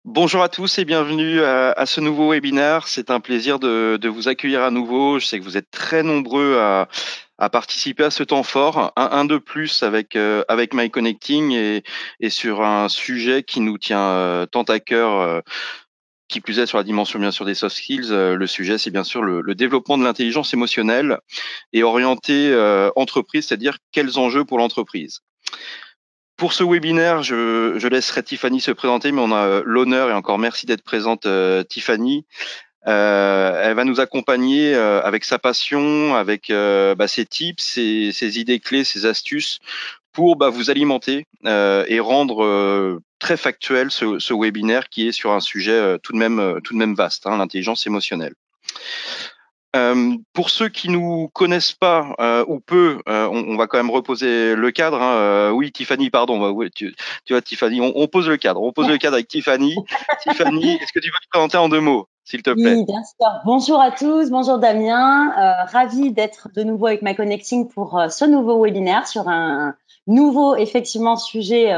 Bonjour à tous et bienvenue à ce nouveau webinaire. C'est un plaisir de vous accueillir à nouveau. Je sais que vous êtes très nombreux à participer à ce temps fort, un de plus avec My Connecting et sur un sujet qui nous tient tant à cœur, qui plus est sur la dimension bien sûr des soft skills. Le sujet, c'est bien sûr le développement de l'intelligence émotionnelle et orienté entreprise, c'est-à-dire quels enjeux pour l'entreprise. Pour ce webinaire, je laisserai Tiffany se présenter, mais on a l'honneur et encore merci d'être présente, Tiffany. Elle va nous accompagner avec sa passion, avec ses tips, ses idées clés, ses astuces pour vous alimenter et rendre très factuel ce webinaire qui est sur un sujet tout de même vaste, hein, l'intelligence émotionnelle. Pour ceux qui nous connaissent pas ou peu, on va quand même reposer le cadre, hein. Oui, Tiffany, pardon. Oui, tu vois, Tiffany, on pose le cadre. On pose le cadre avec Tiffany. Tiffany, est-ce que tu peux te présenter en 2 mots, s'il te plaît? Oui, bien sûr. Bonjour à tous, bonjour Damien. Ravie d'être de nouveau avec My Connecting pour ce nouveau webinaire sur un nouveau, effectivement, sujet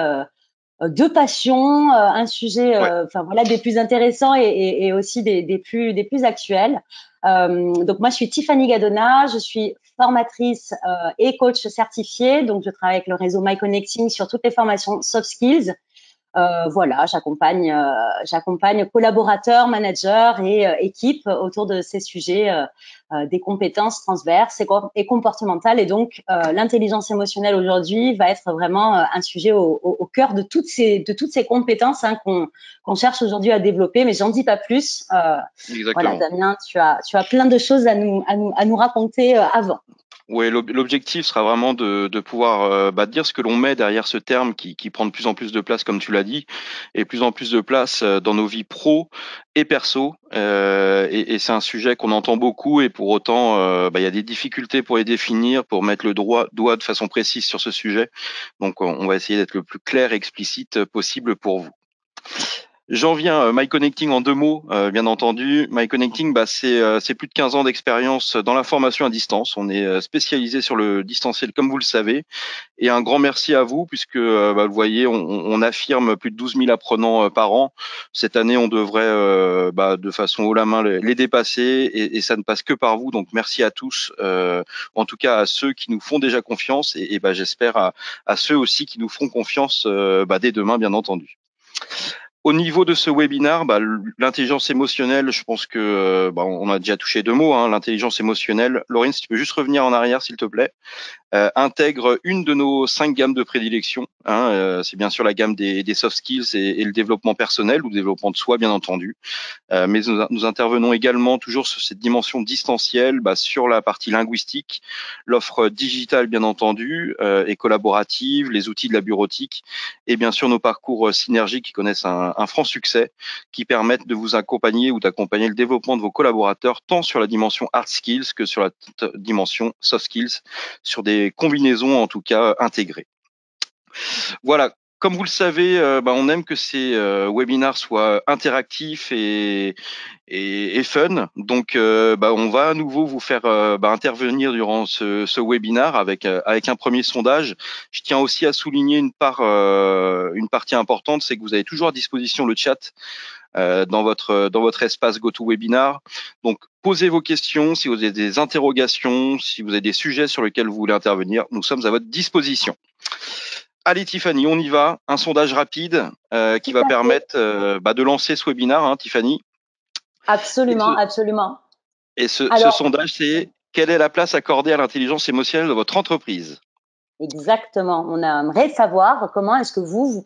de passion, un sujet, Ouais. enfin voilà, des plus intéressants et aussi des plus actuels. Donc moi, je suis Tiffany Gadona, je suis formatrice et coach certifiée. Donc je travaille avec le réseau My Connecting sur toutes les formations soft skills. Voilà, j'accompagne collaborateurs, managers et équipes autour de ces sujets des compétences transverses et comportementales. Et donc, l'intelligence émotionnelle aujourd'hui va être vraiment un sujet au cœur de toutes ces compétences qu'on cherche aujourd'hui à développer. Mais j'en dis pas plus. Voilà, Exactement. Damien, tu as plein de choses à nous raconter avant. Ouais, l'objectif sera vraiment de pouvoir dire ce que l'on met derrière ce terme qui prend de plus en plus de place, comme tu l'as dit, et plus en plus de place dans nos vies pro et perso. Et c'est un sujet qu'on entend beaucoup, et pour autant, il y a des difficultés pour les définir, pour mettre le doigt de façon précise sur ce sujet. Donc, on va essayer d'être le plus clair et explicite possible pour vous. J'en viens, My Connecting en 2 mots, bien entendu. My Connecting, c'est plus de 15 ans d'expérience dans la formation à distance. On est spécialisé sur le distanciel, comme vous le savez. Et un grand merci à vous, puisque vous voyez, on affirme plus de 12 000 apprenants par an. Cette année, on devrait de façon haut la main les dépasser, et ça ne passe que par vous. Donc merci à tous, en tout cas à ceux qui nous font déjà confiance, et j'espère à ceux aussi qui nous feront confiance dès demain, bien entendu. Au niveau de ce webinaire, l'intelligence émotionnelle, je pense que on a déjà touché 2 mots, hein, l'intelligence émotionnelle. Laurine, si tu peux juste revenir en arrière, s'il te plaît. Intègre une de nos 5 gammes de prédilection, hein, c'est bien sûr la gamme des soft skills et le développement personnel ou le développement de soi, bien entendu. Mais nous intervenons également toujours sur cette dimension distancielle, sur la partie linguistique, l'offre digitale bien entendu, et collaborative, les outils de la bureautique, et bien sûr nos parcours synergiques qui connaissent un franc succès, qui permettent de vous accompagner ou d'accompagner le développement de vos collaborateurs, tant sur la dimension hard skills que sur la dimension soft skills, sur des combinaisons en tout cas intégrées. Voilà, comme vous le savez, on aime que ces webinars soient interactifs et fun. Donc, on va à nouveau vous faire intervenir durant ce webinar avec un premier sondage. Je tiens aussi à souligner une partie importante, c'est que vous avez toujours à disposition le chat dans votre espace GoToWebinar. Donc, posez vos questions, si vous avez des interrogations, si vous avez des sujets sur lesquels vous voulez intervenir, nous sommes à votre disposition. Allez Tiffany, on y va. Un sondage rapide qui Tout va à fait. permettre de lancer ce webinaire, hein, Tiffany. Et ce, Absolument, absolument. ce Alors, sondage, c'est: quelle est la place accordée à l'intelligence émotionnelle de votre entreprise? exactement. On aimerait savoir comment est-ce que vous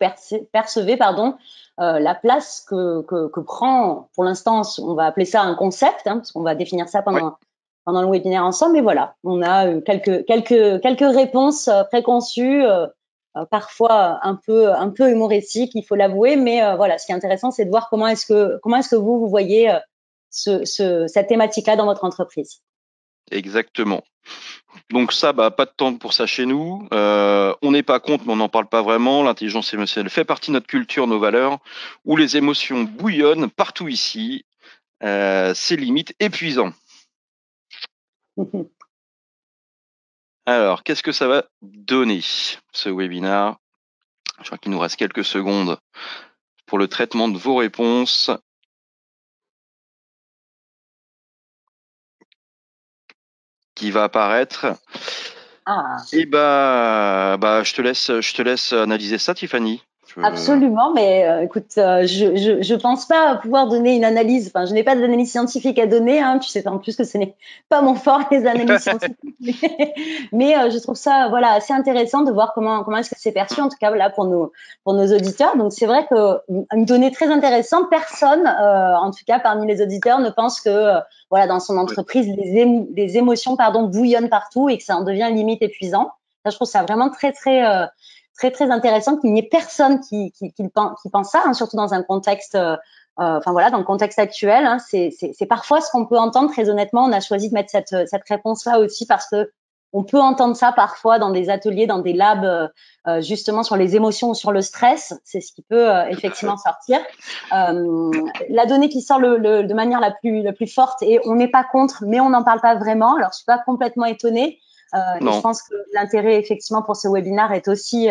percevez pardon, la place que prend, pour l'instant, on va appeler ça un concept, hein, parce qu'on va définir ça Ouais, pendant le webinaire ensemble. Mais voilà, on a quelques réponses préconçues, parfois un peu humoristiques, il faut l'avouer. Mais voilà, ce qui est intéressant, c'est de voir comment est-ce que vous voyez cette thématique-là dans votre entreprise. exactement. Donc ça, pas de temps pour ça chez nous. On n'est pas contre, mais on n'en parle pas vraiment. L'intelligence émotionnelle fait partie de notre culture, nos valeurs, où les émotions bouillonnent partout ici. C'est limite épuisant. Alors, qu'est-ce que ça va donner, ce webinaire? Je crois qu'il nous reste quelques secondes pour le traitement de vos réponses qui va apparaître. Ah. Et je te laisse analyser ça, Tiffany. Absolument, mais écoute, je pense pas pouvoir donner une analyse. Enfin, je n'ai pas d'analyse scientifique à donner. Hein, tu sais en plus que ce n'est pas mon fort les analyses scientifiques. Mais je trouve ça voilà assez intéressant de voir comment est-ce que c'est perçu en tout cas voilà pour nos auditeurs. Donc c'est vrai que une donnée très intéressante. Personne, en tout cas parmi les auditeurs, ne pense que voilà dans son entreprise les émotions bouillonnent partout et que ça en devient limite épuisant. Ça, je trouve ça vraiment très intéressant qu'il n'y ait personne qui pense ça, hein, surtout dans un contexte, enfin voilà, dans le contexte actuel. Hein, c'est parfois ce qu'on peut entendre. Très honnêtement, on a choisi de mettre cette réponse-là aussi parce que on peut entendre ça parfois dans des ateliers, dans des labs, justement sur les émotions ou sur le stress. C'est ce qui peut effectivement sortir. La donnée qui sort de manière la plus forte, et on n'est pas contre, mais on n'en parle pas vraiment. Alors je suis pas complètement étonnée. Et je pense que l'intérêt effectivement pour ce webinaire est aussi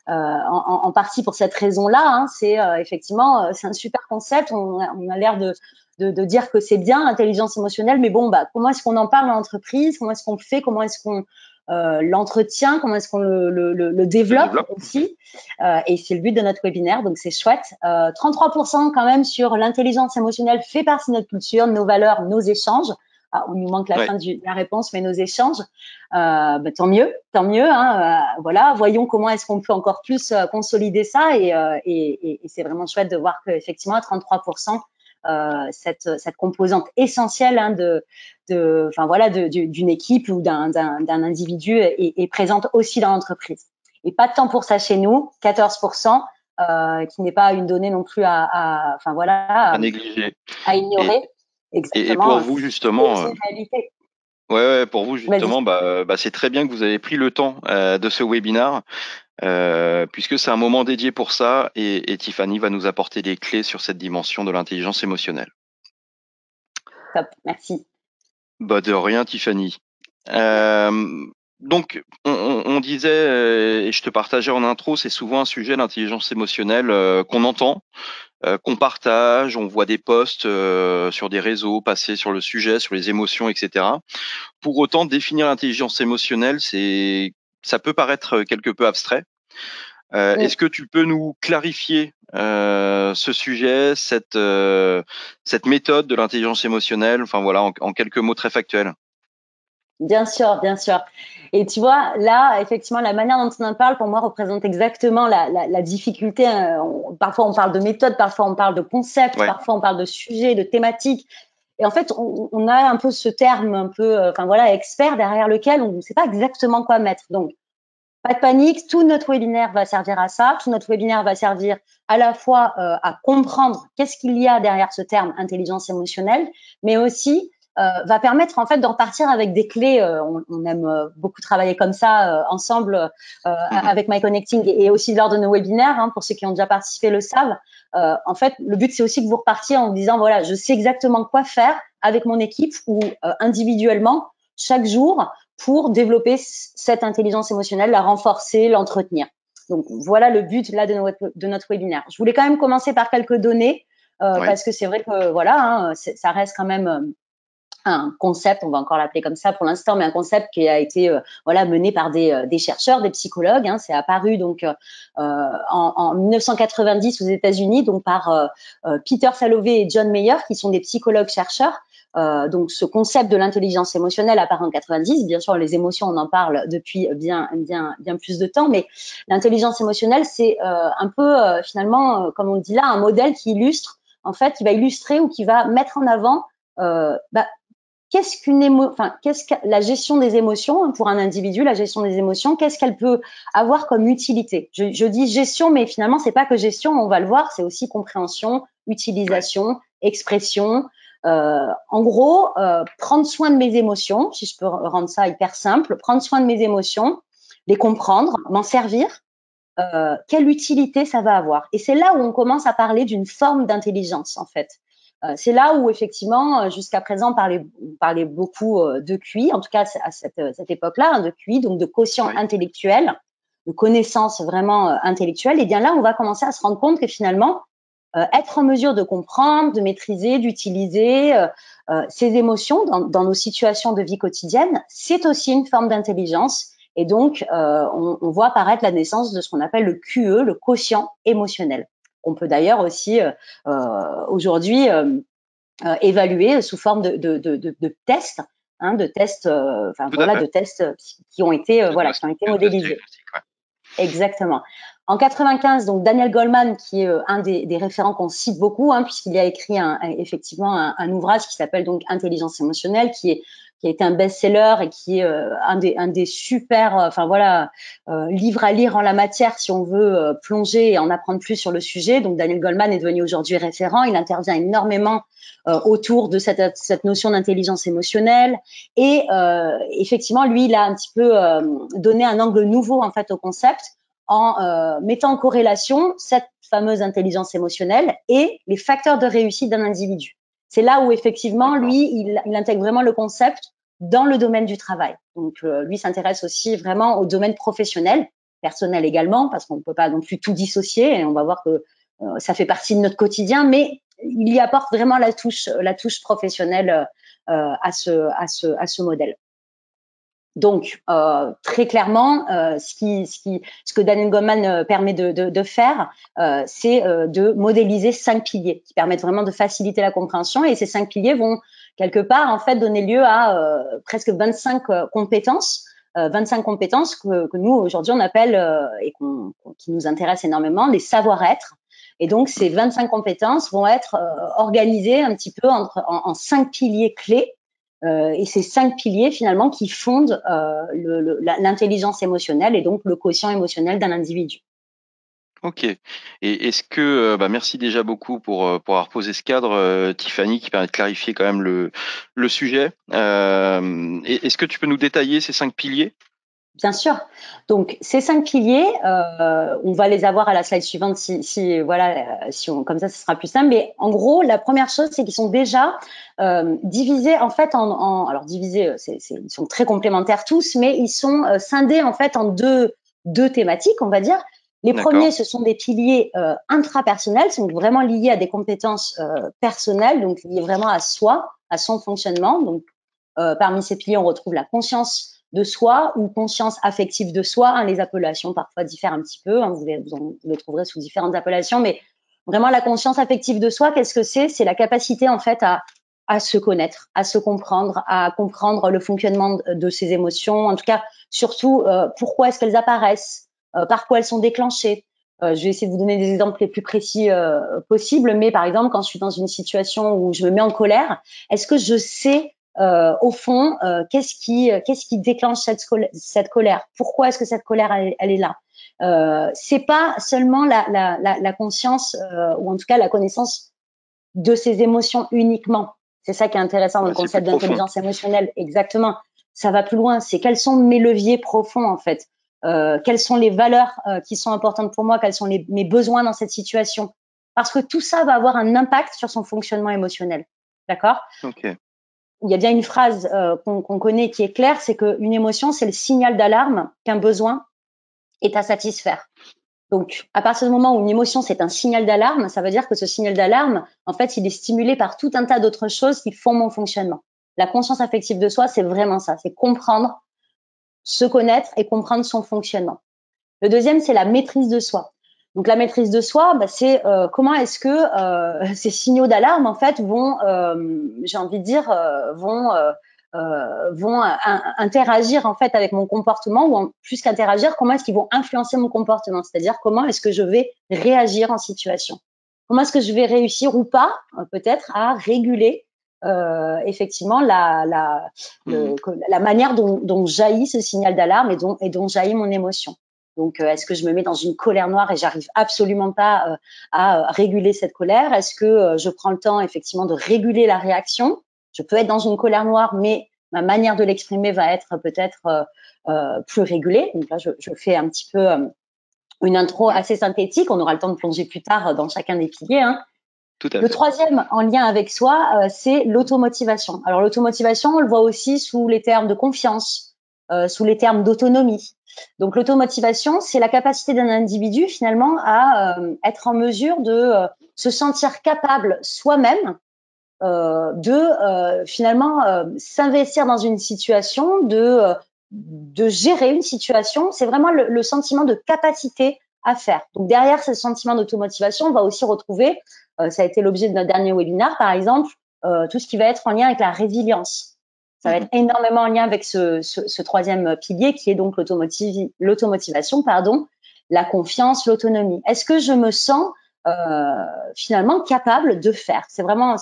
en partie pour cette raison-là. Hein, c'est effectivement c'est un super concept. On a l'air de dire que c'est bien l'intelligence émotionnelle, mais bon, comment est-ce qu'on en parle en entreprise? Comment est-ce qu'on le fait? Comment est-ce qu'on l'entretient? Comment est-ce qu'on le développe aussi? Et c'est le but de notre webinaire, donc c'est chouette. 33% quand même sur l'intelligence émotionnelle fait partie de notre culture, nos valeurs, nos échanges. Ah, on nous manque la fin de la réponse, mais nos échanges, tant mieux. Hein, voilà, voyons comment est-ce qu'on peut encore plus consolider ça, et c'est vraiment chouette de voir que effectivement à 33%, cette composante essentielle hein, enfin voilà, d'une équipe ou d'un individu est présente aussi dans l'entreprise. Et pas de temps pour ça chez nous, 14%, qui n'est pas une donnée non plus enfin voilà, à négliger, à ignorer. Et pour vous justement, pour vous justement, c'est très bien que vous avez pris le temps de ce webinaire, puisque c'est un moment dédié pour ça, et Tiffany va nous apporter des clés sur cette dimension de l'intelligence émotionnelle. Top, merci. De rien, Tiffany. Donc, on disait, et je te partageais en intro, c'est souvent un sujet, l'intelligence émotionnelle, qu'on entend, qu'on partage, on voit des posts sur des réseaux passer sur le sujet, sur les émotions, etc. Pour autant, définir l'intelligence émotionnelle, ça peut paraître quelque peu abstrait. Est-ce que tu peux nous clarifier ce sujet, cette méthode de l'intelligence émotionnelle, enfin voilà, en quelques mots très factuels? Bien sûr, bien sûr. Et tu vois, là, effectivement, la manière dont on en parle, pour moi, représente exactement la difficulté. Parfois, on parle de méthode, parfois, on parle de concept, parfois, on parle de sujet, de thématique. Et en fait, on a un peu ce terme un peu, enfin voilà, expert derrière lequel on ne sait pas exactement quoi mettre. Donc, pas de panique, tout notre webinaire va servir à ça. Tout notre webinaire va servir à la fois à comprendre qu'est-ce qu'il y a derrière ce terme intelligence émotionnelle, mais aussi va permettre en fait d'en partir avec des clés. On aime beaucoup travailler comme ça ensemble avec My Connecting et aussi lors de nos webinaires. Hein, pour ceux qui ont déjà participé le savent. En fait, le but c'est aussi que vous repartiez en vous disant voilà, je sais exactement quoi faire avec mon équipe ou individuellement chaque jour pour développer cette intelligence émotionnelle, la renforcer, l'entretenir. Donc voilà le but là de notre webinaire. Je voulais quand même commencer par quelques données parce que c'est vrai que voilà, hein, ça reste quand même un concept, on va encore l'appeler comme ça pour l'instant, mais un concept qui a été voilà mené par des chercheurs, des psychologues. Hein, c'est apparu donc en 1990 aux États-Unis, donc par Peter Salovey et John Mayer, qui sont des psychologues chercheurs. Donc ce concept de l'intelligence émotionnelle apparaît en 90. Bien sûr, les émotions, on en parle depuis bien plus de temps, mais l'intelligence émotionnelle, c'est un peu finalement, comme on le dit là, un modèle qui illustre, en fait, qui va illustrer ou qui va mettre en avant qu'est-ce que la gestion des émotions hein, pour un individu, la gestion des émotions, qu'est-ce qu'elle peut avoir comme utilité? Je dis gestion, mais finalement, c'est pas que gestion, on va le voir, c'est aussi compréhension, utilisation, expression. En gros, prendre soin de mes émotions, si je peux rendre ça hyper simple, prendre soin de mes émotions, les comprendre, m'en servir. Quelle utilité ça va avoir? Et c'est là où on commence à parler d'une forme d'intelligence, en fait. C'est là où effectivement, jusqu'à présent, on parlait beaucoup de QI, en tout cas à cette époque-là, hein, de QI, donc de quotient intellectuel, de connaissances vraiment intellectuelles. Et bien là, on va commencer à se rendre compte que finalement, être en mesure de comprendre, de maîtriser, d'utiliser ces émotions dans nos situations de vie quotidienne, c'est aussi une forme d'intelligence. Et donc, on voit apparaître la naissance de ce qu'on appelle le QE, le quotient émotionnel. On peut d'ailleurs aussi aujourd'hui évaluer sous forme de tests, de tests, Tout à fait. de tests qui ont été De qui ont été modélisés. diagnostic, ouais. Exactement. En 95, donc Daniel Goleman, qui est un des référents qu'on cite beaucoup, puisqu'il a écrit effectivement un ouvrage qui s'appelle donc Intelligence émotionnelle, qui a été un best-seller et qui est un des super, livres à lire en la matière si on veut plonger et en apprendre plus sur le sujet. Donc Daniel Goleman est devenu aujourd'hui référent. Il intervient énormément autour de cette notion d'intelligence émotionnelle et effectivement, lui, il a un petit peu donné un angle nouveau en fait au concept en mettant en corrélation cette fameuse intelligence émotionnelle et les facteurs de réussite d'un individu. C'est là où effectivement, lui, il intègre vraiment le concept dans le domaine du travail. Donc, lui s'intéresse aussi vraiment au domaine professionnel, personnel également, parce qu'on ne peut pas non plus tout dissocier. Et on va voir que ça fait partie de notre quotidien, mais il y apporte vraiment la touche professionnelle à ce modèle. Donc, très clairement, ce que Daniel Goleman permet de faire, c'est de modéliser 5 piliers qui permettent vraiment de faciliter la compréhension. Et ces 5 piliers vont quelque part en fait donner lieu à presque 25 compétences. 25 compétences que nous aujourd'hui on appelle et qui nous intéressent énormément les savoir-être. Et donc ces 25 compétences vont être organisées un petit peu en 5 piliers clés. Et ces 5 piliers finalement qui fondent l'intelligence émotionnelle et donc le quotient émotionnel d'un individu. Ok. Et est-ce que, merci déjà beaucoup pour avoir posé ce cadre, Tiffany, qui permet de clarifier quand même le sujet. Est-ce que tu peux nous détailler ces 5 piliers? Bien sûr. Donc ces 5 piliers, on va les avoir à la slide suivante comme ça ce sera plus simple. Mais en gros, la première chose, c'est qu'ils sont déjà divisés en fait alors divisés, ils sont très complémentaires tous, mais ils sont scindés en fait en deux thématiques, on va dire. Les premiers, ce sont des piliers intrapersonnels, donc vraiment liés à des compétences personnelles, donc liés vraiment à soi, à son fonctionnement. Donc parmi ces piliers, on retrouve la conscience de soi ou conscience affective de soi. Les appellations parfois diffèrent un petit peu. Vous le trouverez sous différentes appellations, mais vraiment la conscience affective de soi, qu'est-ce que c'est? C'est la capacité en fait à se connaître, à se comprendre, à comprendre le fonctionnement de ses émotions. En tout cas, surtout pourquoi est-ce qu'elles apparaissent, par quoi elles sont déclenchées. Je vais essayer de vous donner des exemples les plus précis possibles, mais par exemple, quand je suis dans une situation où je me mets en colère, est-ce que je sais au fond, qu'est-ce qui déclenche cette colère? Pourquoi est-ce que cette colère elle est là? C'est pas seulement la conscience ou en tout cas la connaissance de ses émotions uniquement. C'est ça qui est intéressant dans le concept d'intelligence émotionnelle. Exactement. Ça va plus loin. C'est quels sont mes leviers profonds en fait. Quelles sont les valeurs qui sont importantes pour moi? Quels sont mes besoins dans cette situation? Parce que tout ça va avoir un impact sur son fonctionnement émotionnel. D'accord? Ok. Il y a bien une phrase qu'on connaît qui est claire, c'est qu'une émotion, c'est le signal d'alarme qu'un besoin est à satisfaire. Donc, à partir du moment où une émotion, c'est un signal d'alarme, ça veut dire que ce signal d'alarme, en fait, il est stimulé par tout un tas d'autres choses qui font mon fonctionnement. La conscience affective de soi, c'est vraiment ça, c'est comprendre, se connaître et comprendre son fonctionnement. Le deuxième, c'est la maîtrise de soi. Donc la maîtrise de soi, c'est comment est-ce que ces signaux d'alarme en fait vont, j'ai envie de dire, vont interagir en fait avec mon comportement ou plus qu'interagir, comment est-ce qu'ils vont influencer mon comportement, c'est-à-dire comment est-ce que je vais réagir en situation, comment est-ce que je vais réussir ou pas peut-être à réguler effectivement la manière dont jaillit ce signal d'alarme et dont jaillit mon émotion. Donc, est-ce que je me mets dans une colère noire et j'arrive absolument pas à réguler cette colère? Est-ce que je prends le temps effectivement de réguler la réaction? Je peux être dans une colère noire, mais ma manière de l'exprimer va être peut-être plus régulée. Donc là, je fais un petit peu une intro assez synthétique. On aura le temps de plonger plus tard dans chacun des piliers. Tout à fait. Le troisième, en lien avec soi, c'est l'automotivation. Alors l'automotivation, on le voit aussi sous les termes de confiance, sous les termes d'autonomie. Donc l'automotivation, c'est la capacité d'un individu finalement à être en mesure de se sentir capable soi-même de finalement s'investir dans une situation, de gérer une situation. C'est vraiment le sentiment de capacité à faire. Donc derrière ce sentiment d'automotivation, on va aussi retrouver, ça a été l'objet de notre dernier webinaire par exemple, tout ce qui va être en lien avec la résilience. Ça va être énormément en lien avec ce troisième pilier qui est donc l'automotivation, la confiance, l'autonomie. Est-ce que je me sens finalement capable de faire? C'est vraiment,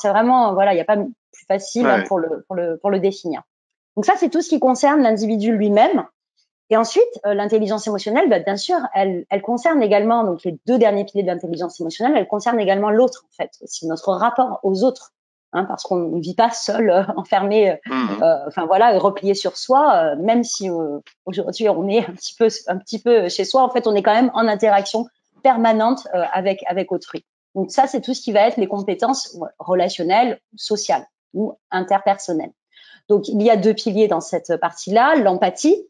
voilà, il n'y a pas plus facile hein, pour le définir. Donc ça, c'est tout ce qui concerne l'individu lui-même. Et ensuite, l'intelligence émotionnelle, bien sûr, elle concerne également, donc les deux derniers piliers de l'intelligence émotionnelle, elle concerne également l'autre, en fait, aussi notre rapport aux autres, hein, parce qu'on ne vit pas seul, enfermé, enfin voilà, replié sur soi, même si aujourd'hui on est un petit peu chez soi, en fait, on est quand même en interaction permanente avec autrui. Donc ça, c'est tout ce qui va être les compétences relationnelles, sociales ou interpersonnelles. Donc il y a deux piliers dans cette partie-là, l'empathie.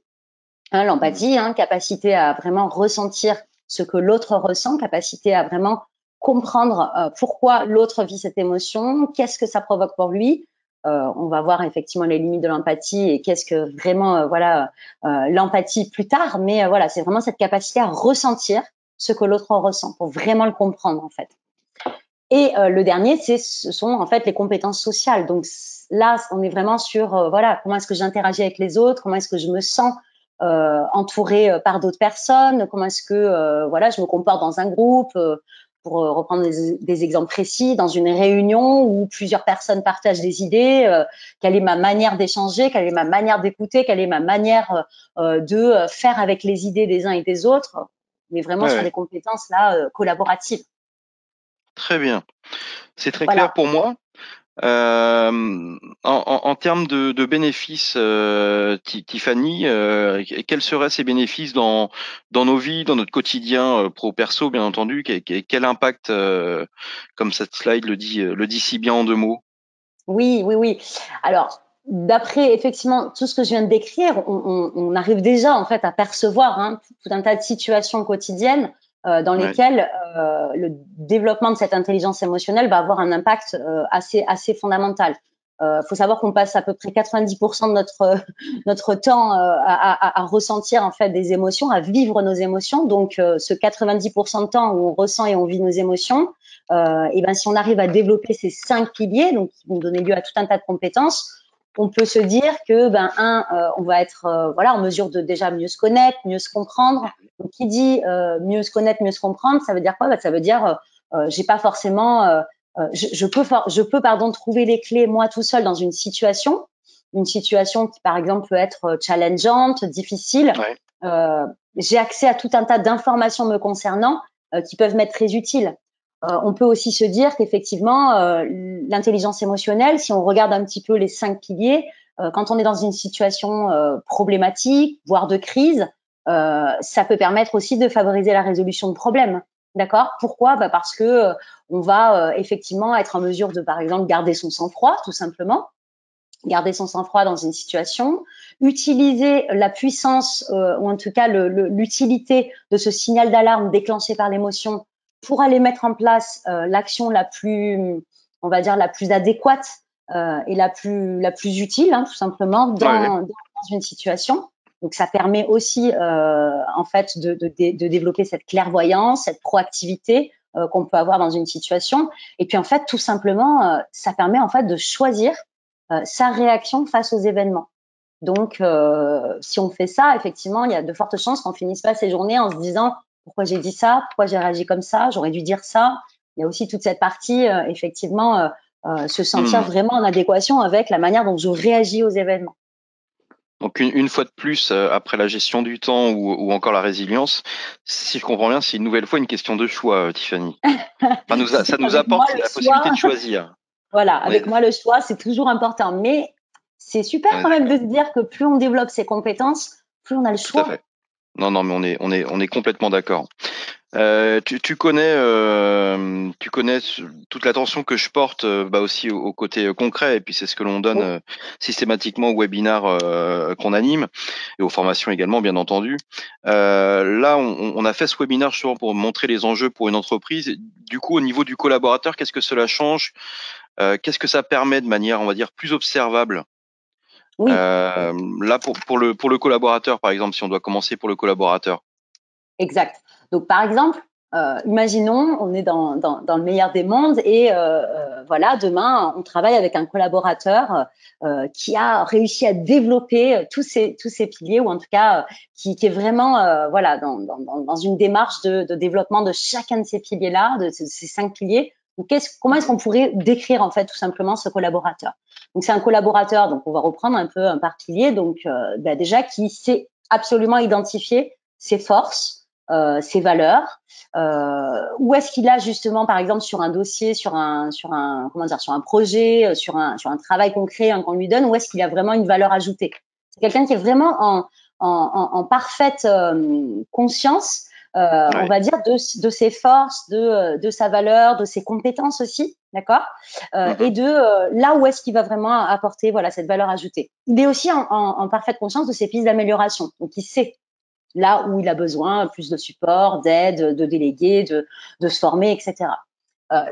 L'empathie, capacité à vraiment ressentir ce que l'autre ressent, capacité à vraiment comprendre pourquoi l'autre vit cette émotion, qu'est-ce que ça provoque pour lui. On va voir effectivement les limites de l'empathie et qu'est-ce que vraiment l'empathie plus tard, mais voilà, c'est vraiment cette capacité à ressentir ce que l'autre ressent pour vraiment le comprendre en fait. Et le dernier, ce sont en fait les compétences sociales. Donc là, on est vraiment sur voilà, comment est-ce que j'interagis avec les autres, comment est-ce que je me sens entourée par d'autres personnes, comment est-ce que voilà, je me comporte dans un groupe, pour reprendre des exemples précis, dans une réunion où plusieurs personnes partagent des idées, quelle est ma manière d'échanger, quelle est ma manière d'écouter, quelle est ma manière de faire avec les idées des uns et des autres, mais vraiment sur des compétences là collaboratives. Très bien, c'est très clair pour moi. En termes de bénéfices, Tiffany, quels seraient ces bénéfices dans nos vies, dans notre quotidien pro-perso, bien entendu? Quel impact, comme cette slide le dit si bien en deux mots? Oui. Alors, d'après effectivement tout ce que je viens de décrire, on arrive déjà en fait à percevoir tout un tas de situations quotidiennes dans lesquelles le développement de cette intelligence émotionnelle va avoir un impact assez fondamental. Faut savoir qu'on passe à peu près 90% de notre temps à ressentir en fait des émotions, à vivre nos émotions. Donc ce 90% de temps où on ressent et on vit nos émotions, et ben si on arrive à développer ces 5 piliers, donc qui vont donner lieu à tout un tas de compétences, on peut se dire que on va être voilà en mesure de déjà mieux se connaître, mieux se comprendre. Donc qui dit mieux se connaître, mieux se comprendre, ça veut dire quoi? Ça veut dire j'ai pas forcément je peux trouver les clés moi tout seul dans une situation qui par exemple peut être challengeante, difficile. J'ai accès à tout un tas d'informations me concernant qui peuvent m'être très utiles. On peut aussi se dire qu'effectivement, l'intelligence émotionnelle, si on regarde un petit peu les 5 piliers, quand on est dans une situation problématique, voire de crise, ça peut permettre aussi de favoriser la résolution de problèmes. D'accord? Pourquoi? Parce que on va effectivement être en mesure de, par exemple, garder son sang-froid, tout simplement. Garder son sang-froid dans une situation, utiliser la puissance ou en tout cas l'utilité de ce signal d'alarme déclenché par l'émotion pour aller mettre en place l'action la plus, on va dire la plus adéquate et la plus utile, tout simplement dans une situation. Donc ça permet aussi en fait de développer cette clairvoyance, cette proactivité qu'on peut avoir dans une situation. Et puis en fait tout simplement ça permet en fait de choisir sa réaction face aux événements. Donc, si on fait ça, effectivement, il y a de fortes chances qu'on finisse pas ces journées en se disant pourquoi j'ai dit ça, pourquoi j'ai réagi comme ça, j'aurais dû dire ça. Il y a aussi toute cette partie, effectivement, se sentir vraiment en adéquation avec la manière dont je réagis aux événements. Donc une fois de plus, après la gestion du temps ou encore la résilience, si je comprends bien, c'est une nouvelle fois une question de choix, Tiffany. Enfin, ça nous apporte la possibilité de choisir. Voilà, avec moi le choix, c'est toujours important. Mais c'est super quand même de se dire que plus on développe ses compétences, plus on a le choix. Tout à fait. Non, mais on est complètement d'accord. Tu connais toute l'attention que je porte aussi au côté concret, et puis c'est ce que l'on donne Oui, systématiquement aux webinaires qu'on anime et aux formations également, bien entendu. Là, on a fait ce webinaire justement pour montrer les enjeux pour une entreprise. Du coup, au niveau du collaborateur, qu'est-ce que cela change? Qu'est-ce que ça permet de manière, on va dire, plus observable? oui. Là, pour le collaborateur, par exemple, si on doit commencer pour le collaborateur. Exact. Donc, par exemple, imaginons, on est dans le meilleur des mondes et voilà, demain, on travaille avec un collaborateur qui a réussi à développer tous ces piliers, ou en tout cas qui est vraiment voilà dans une démarche de développement de chacun de ces piliers-là, de ces 5 piliers. Donc, comment est-ce qu'on pourrait décrire en fait tout simplement ce collaborateur? Donc, c'est un collaborateur. Donc, on va reprendre un peu un par pilier. Donc, déjà qui sait absolument identifier ses forces, ses valeurs, où est-ce qu'il a justement, par exemple, sur un dossier, comment dire, sur un projet, sur un travail concret qu'on lui donne, où est-ce qu'il a vraiment une valeur ajoutée. C'est quelqu'un qui est vraiment en parfaite conscience, on Ouais. va dire, de ses forces, de sa valeur, de ses compétences aussi, d'accord, et Mhm. de là où est-ce qu'il va vraiment apporter voilà cette valeur ajoutée. Il est aussi en parfaite conscience de ses pistes d'amélioration, donc il sait là où il a besoin plus de support, d'aide, de délégués, de se former, etc.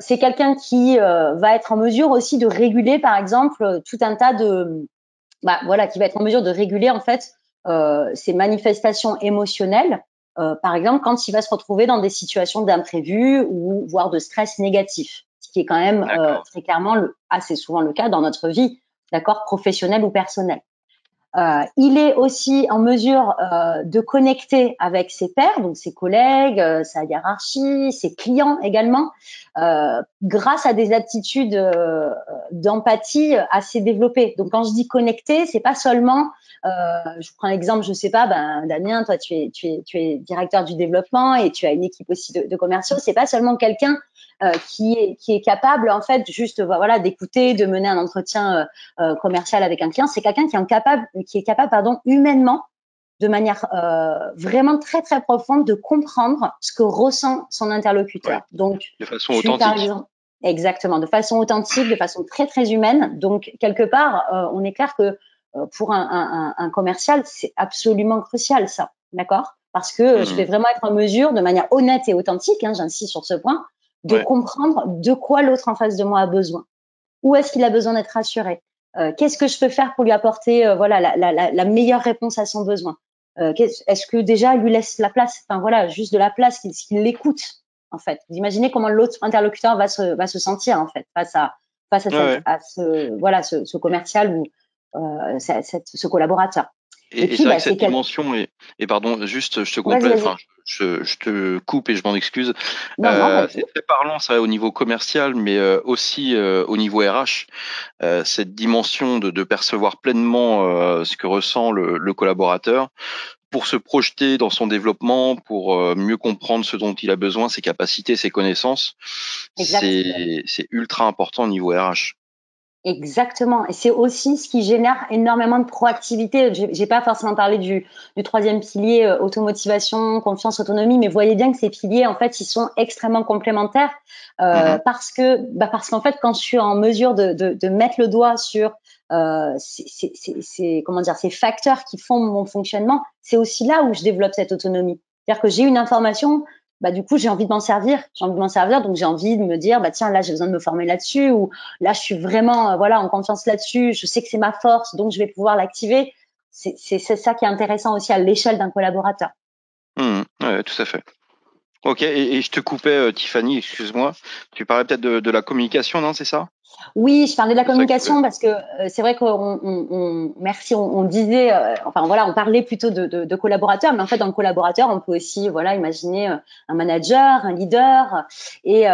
C'est quelqu'un qui va être en mesure aussi de réguler, par exemple, tout un tas de, voilà, qui va être en mesure de réguler en fait ses manifestations émotionnelles. Par exemple, quand il va se retrouver dans des situations d'imprévu ou voire de stress négatif, ce qui est quand même D'accord. très clairement assez souvent le cas dans notre vie, d'accord, professionnelle ou personnelle. Il est aussi en mesure de connecter avec ses pairs, donc ses collègues, sa hiérarchie, ses clients également, grâce à des attitudes d'empathie assez développées. Donc quand je dis connecter, c'est pas seulement, je prends l'exemple, je sais pas, Damien, toi tu es directeur du développement et tu as une équipe aussi de commerciaux. C'est pas seulement quelqu'un qui est capable en fait juste voilà d'écouter, de mener un entretien commercial avec un client. C'est quelqu'un qui est capable pardon humainement, de manière vraiment très très profonde, de comprendre ce que ressent son Ouais. interlocuteur. Donc De façon tu par authentique. exemple exactement de façon authentique, de façon très très humaine. Donc quelque part on est clair que pour un commercial c'est absolument crucial ça, d'accord, parce que je vais Mhm. vraiment être en mesure de manière honnête et authentique, j'insiste sur ce point, de Ouais. comprendre de quoi l'autre en face de moi a besoin. Où est-ce qu'il a besoin d'être rassuré? Qu'est-ce que je peux faire pour lui apporter voilà la meilleure réponse à son besoin? Est-ce que déjà lui laisse la place? Enfin voilà, juste de la place, qu'il l'écoute en fait. Vous imaginez comment l'autre interlocuteur va se sentir en fait face Ouais, ouais. à ce voilà ce commercial ou ce collaborateur. Et Et puis c'est vrai que c'est cette quel. dimension et pardon, juste, je te Vas-y, complète, vas-y. enfin, je te coupe et je m'en excuse. Non, non, C'est vas-y. très parlant ça au niveau commercial, mais aussi au niveau RH. Cette dimension de percevoir pleinement ce que ressent le collaborateur pour se projeter dans son développement, pour mieux comprendre ce dont il a besoin, ses capacités, ses connaissances. Exact. C'est ultra important au niveau RH. Exactement. Et c'est aussi ce qui génère énormément de proactivité. J'ai pas forcément parlé du troisième pilier, automotivation, confiance, autonomie, mais voyez bien que ces piliers, en fait, ils sont extrêmement complémentaires Mhm. parce qu'en fait, quand je suis en mesure de mettre le doigt sur comment dire, ces facteurs qui font mon fonctionnement, c'est aussi là où je développe cette autonomie. C'est-à-dire que j'ai une information, du coup, j'ai envie de m'en servir. J'ai envie de m'en servir, donc j'ai envie de me dire, tiens, là, j'ai besoin de me former là-dessus, ou là, je suis vraiment voilà en confiance là-dessus. Je sais que c'est ma force, donc je vais pouvoir l'activer. C'est ça qui est intéressant aussi à l'échelle d'un collaborateur. Mhm. Ouais, tout à fait. Ok, et je te coupais, Tiffany, excuse-moi. Tu parlais peut-être de la communication, non, c'est ça? Oui, je parlais de la C'est ça que tu voulais. communication parce que c'est vrai merci, on disait, enfin voilà, on parlait plutôt de collaborateurs, mais en fait dans le collaborateur, on peut aussi voilà imaginer un manager, un leader, et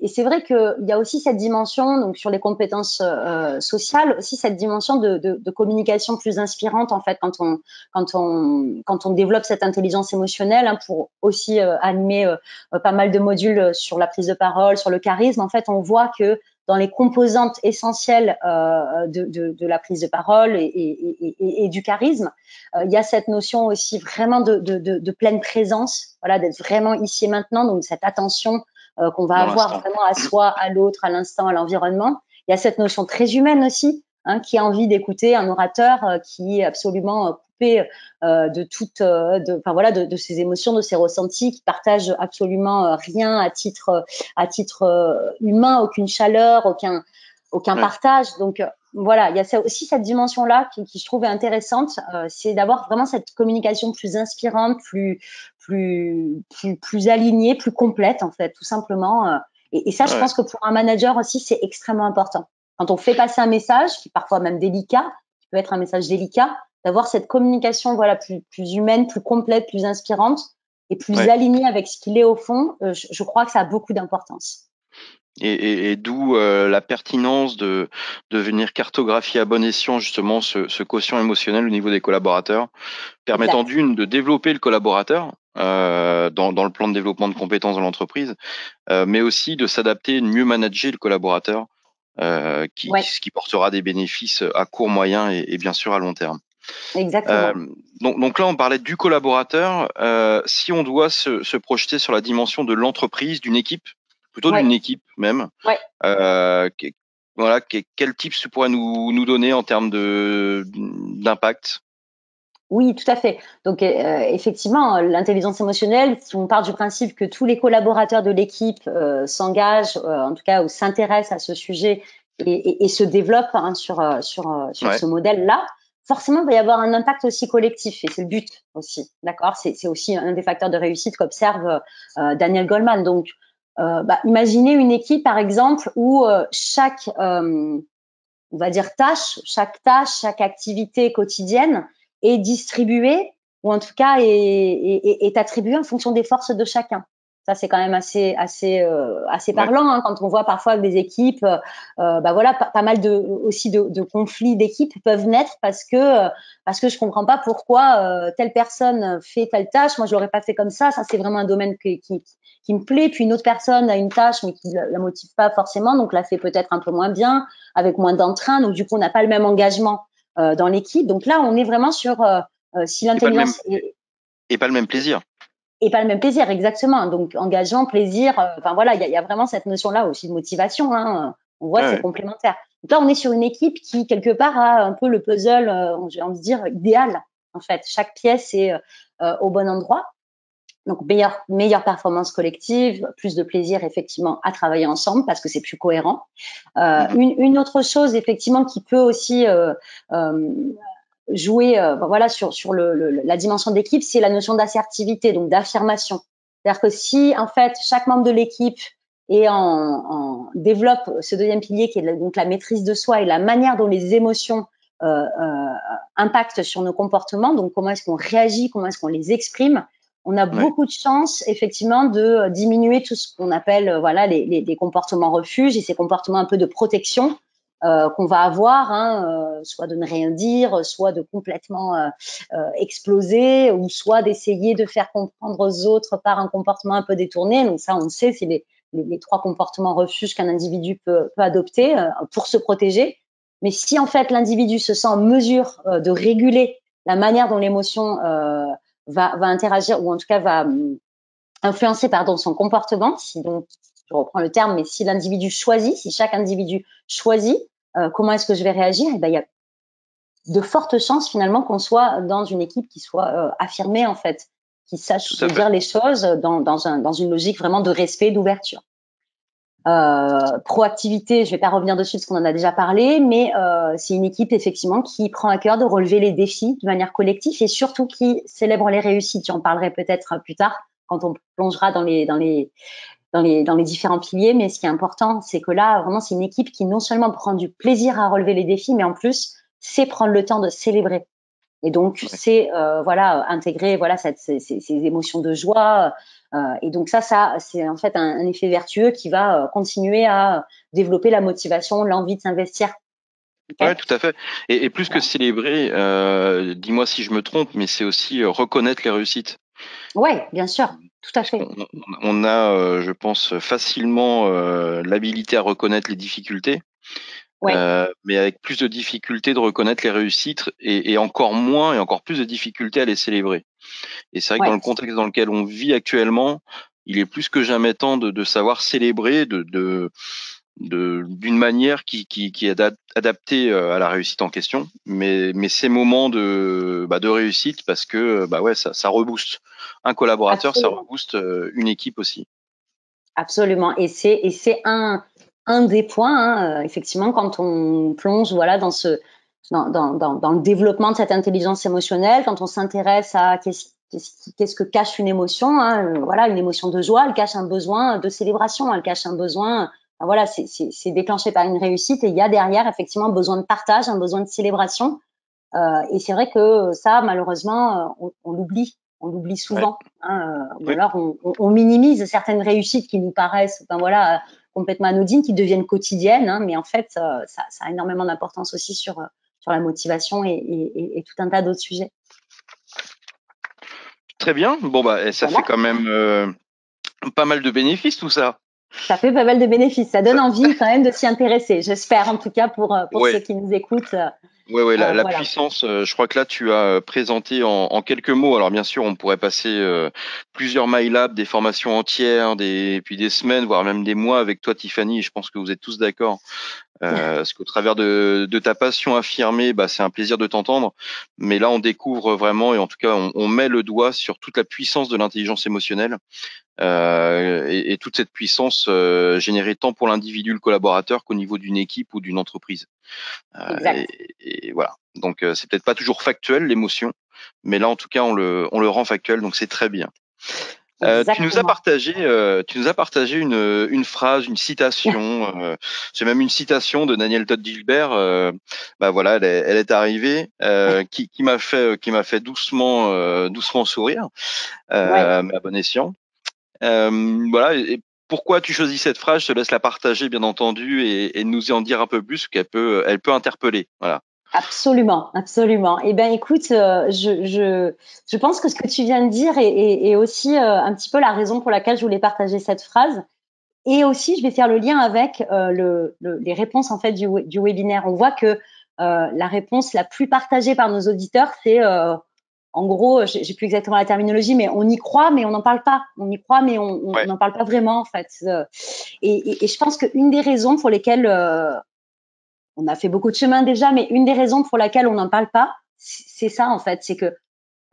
c'est vrai qu'il y a aussi cette dimension donc sur les compétences sociales, aussi cette dimension de communication plus inspirante en fait quand on développe cette intelligence émotionnelle pour aussi animer pas mal de modules sur la prise de parole, sur le charisme. En fait, on voit que dans les composantes essentielles de la prise de parole et du charisme. Il y a cette notion aussi vraiment de pleine présence, voilà, d'être vraiment ici et maintenant, donc cette attention qu'on va avoir vraiment à soi, à l'autre, à l'instant, à l'environnement. Il y a cette notion très humaine aussi, qui a envie d'écouter un orateur qui est absolument coupé de ses émotions, de ses ressentis, qui partage absolument rien à titre humain, aucune chaleur, aucun partage. Donc voilà, il y a aussi cette dimension-là qui je trouve intéressante, c'est d'avoir vraiment cette communication plus inspirante, plus alignée, plus complète en fait, tout simplement. Et ça, je pense que pour un manager aussi, c'est extrêmement important. Quand on fait passer un message, qui est parfois même délicat, qui peut être un message délicat, d'avoir cette communication plus humaine, plus complète, plus inspirante et plus alignée avec ce qu'il est au fond, je crois que ça a beaucoup d'importance. Et d'où la pertinence de venir cartographier à bon escient justement ce quotient émotionnel au niveau des collaborateurs, permettant d'une de développer le collaborateur dans le plan de développement de compétences dans l'entreprise, mais aussi de s'adapter, de mieux manager le collaborateur, ce qui portera des bénéfices à court, moyen et bien sûr à long terme. Exactement. Donc là, on parlait du collaborateur. Si on doit se projeter sur la dimension de l'entreprise, d'une équipe, plutôt d'une équipe même, quel tips tu pourrais nous donner en termes d'impact? Oui, tout à fait. Donc, effectivement, l'intelligence émotionnelle, si on part du principe que tous les collaborateurs de l'équipe s'engagent, en tout cas, ou s'intéressent à ce sujet et se développent sur ce modèle-là, forcément, il va y avoir un impact aussi collectif, et c'est le but aussi. D'accord, c'est aussi un des facteurs de réussite qu'observe Daniel Goleman. Donc, imaginez une équipe, par exemple, où chaque on va dire chaque tâche, chaque activité quotidienne est distribuée ou en tout cas est attribuée en fonction des forces de chacun. Ça, c'est quand même assez parlant, hein, quand on voit parfois que des équipes, pas mal de conflits d'équipes peuvent naître parce que je comprends pas pourquoi telle personne fait telle tâche, moi je l'aurais pas fait comme ça. Ça, c'est vraiment un domaine qui me plaît. Puis une autre personne a une tâche mais qui la motive pas forcément, donc la fait peut-être un peu moins bien, avec moins d'entrain. Donc du coup, on n'a pas le même engagement dans l'équipe. Donc là, on est vraiment sur si l'intelligence et pas le même plaisir. Et pas le même plaisir, exactement. Donc, engagement, plaisir, il y a vraiment cette notion-là aussi de motivation. Hein. On voit, c'est complémentaire. Donc là, on est sur une équipe qui, quelque part, a un peu le puzzle, j'ai envie de dire, idéal, en fait. Chaque pièce est au bon endroit. Donc, meilleure performance collective, plus de plaisir, effectivement, à travailler ensemble parce que c'est plus cohérent. Une autre chose, effectivement, qui peut aussi jouer sur la dimension d'équipe, c'est la notion d'assertivité, donc d'affirmation. C'est-à-dire que si en fait chaque membre de l'équipe développe ce deuxième pilier qui est donc la maîtrise de soi et la manière dont les émotions impactent sur nos comportements, donc comment est-ce qu'on réagit, comment est-ce qu'on les exprime, on a beaucoup de chance effectivement de diminuer tout ce qu'on appelle les comportements refuges et ces comportements un peu de protection qu'on va avoir, soit de ne rien dire, soit de complètement exploser, ou soit d'essayer de faire comprendre aux autres par un comportement un peu détourné. Donc ça, on le sait, c'est les trois comportements refuges qu'un individu peut adopter pour se protéger. Mais si en fait l'individu se sent en mesure de réguler la manière dont l'émotion va interagir, ou en tout cas va influencer son comportement, si donc je reprends le terme, mais si l'individu choisit, si chaque individu choisit comment est-ce que je vais réagir, il y a de fortes chances finalement qu'on soit dans une équipe qui soit affirmée en fait, qui sache se dire les choses dans une logique vraiment de respect, d'ouverture. Proactivité, je vais pas revenir dessus parce qu'on en a déjà parlé, mais c'est une équipe effectivement qui prend à cœur de relever les défis de manière collective et surtout qui célèbre les réussites. J'en parlerai peut-être plus tard quand on plongera dans les différents piliers, mais ce qui est important, c'est que là, vraiment, c'est une équipe qui non seulement prend du plaisir à relever les défis, mais en plus, c'est prendre le temps de célébrer. Et donc, c'est intégrer ces émotions de joie. Et donc ça, c'est en fait un effet vertueux qui va continuer à développer la motivation, l'envie de s'investir. Okay. Ouais, tout à fait. Et plus que célébrer, dis-moi si je me trompe, mais c'est aussi reconnaître les réussites. Ouais, bien sûr. Tout à fait. On a, je pense, facilement l'habilité à reconnaître les difficultés, Ouais, mais avec plus de difficultés de reconnaître les réussites et encore moins et encore plus de difficultés à les célébrer. Et c'est vrai que dans ouais, le contexte dans lequel on vit actuellement, il est plus que jamais temps de savoir célébrer d'une manière qui est adaptée à la réussite en question, mais ces moments de réussite parce que bah ouais ça rebooste un collaborateur, ça absolument. rebooste une équipe aussi. Absolument. Et c'est un des points, hein, effectivement, quand on plonge, voilà, dans le développement de cette intelligence émotionnelle, quand on s'intéresse à qu'est-ce que cache une émotion, hein, voilà, une émotion de joie, elle cache un besoin de célébration, elle cache un besoin, voilà, c'est déclenché par une réussite et il y a derrière, effectivement, un besoin de partage, un besoin de célébration. Et c'est vrai que ça, malheureusement, on l'oublie Ouais. souvent, hein, ou Oui. alors on minimise certaines réussites qui nous paraissent, ben voilà, complètement anodines, qui deviennent quotidiennes, hein, mais en fait, ça a énormément d'importance aussi sur la motivation et tout un tas d'autres sujets. Très bien. Bon bah ça fait Voilà. quand même pas mal de bénéfices tout ça. Ça fait pas mal de bénéfices. Ça donne Ça- envie quand même de s'y intéresser. J'espère, en tout cas, pour ceux Ouais. qui nous écoutent. Ouais, la Voilà. puissance, je crois que là tu as présenté en quelques mots. Alors bien sûr, on pourrait passer plusieurs MyLab, des formations entières, puis des semaines, voire même des mois avec toi, Tiffany. Et je pense que vous êtes tous d'accord. Parce qu'au travers de ta passion affirmée, bah, c'est un plaisir de t'entendre. Mais là, on découvre vraiment, et en tout cas, on met le doigt sur toute la puissance de l'intelligence émotionnelle. Et toute cette puissance générée tant pour l'individu, le collaborateur, qu'au niveau d'une équipe ou d'une entreprise. Exact. Et voilà. Donc c'est peut-être pas toujours factuel l'émotion, mais là en tout cas on le rend factuel, donc c'est très bien. Exactement. Tu nous as partagé une phrase, une citation. C'est même une citation de Daniel Todd Gilbert. Bah voilà, elle est arrivée, qui m'a fait doucement sourire, Ouais. à bon escient. Voilà. Et pourquoi tu choisis cette phrase? Je te laisse la partager, bien entendu, et nous en dire un peu plus, elle peut interpeller. Voilà. Absolument, absolument. Eh ben, écoute, je pense que ce que tu viens de dire est aussi un petit peu la raison pour laquelle je voulais partager cette phrase. Et aussi, je vais faire le lien avec les réponses en fait du webinaire. On voit que la réponse la plus partagée par nos auditeurs, c'est en gros, j'ai plus exactement la terminologie, mais on y croit, mais on n'en parle pas. On y croit, mais on Ouais. n'en parle pas vraiment en fait. Et je pense qu'une des raisons pour lesquelles on a fait beaucoup de chemin déjà, mais une des raisons pour laquelle on n'en parle pas, c'est ça en fait, c'est que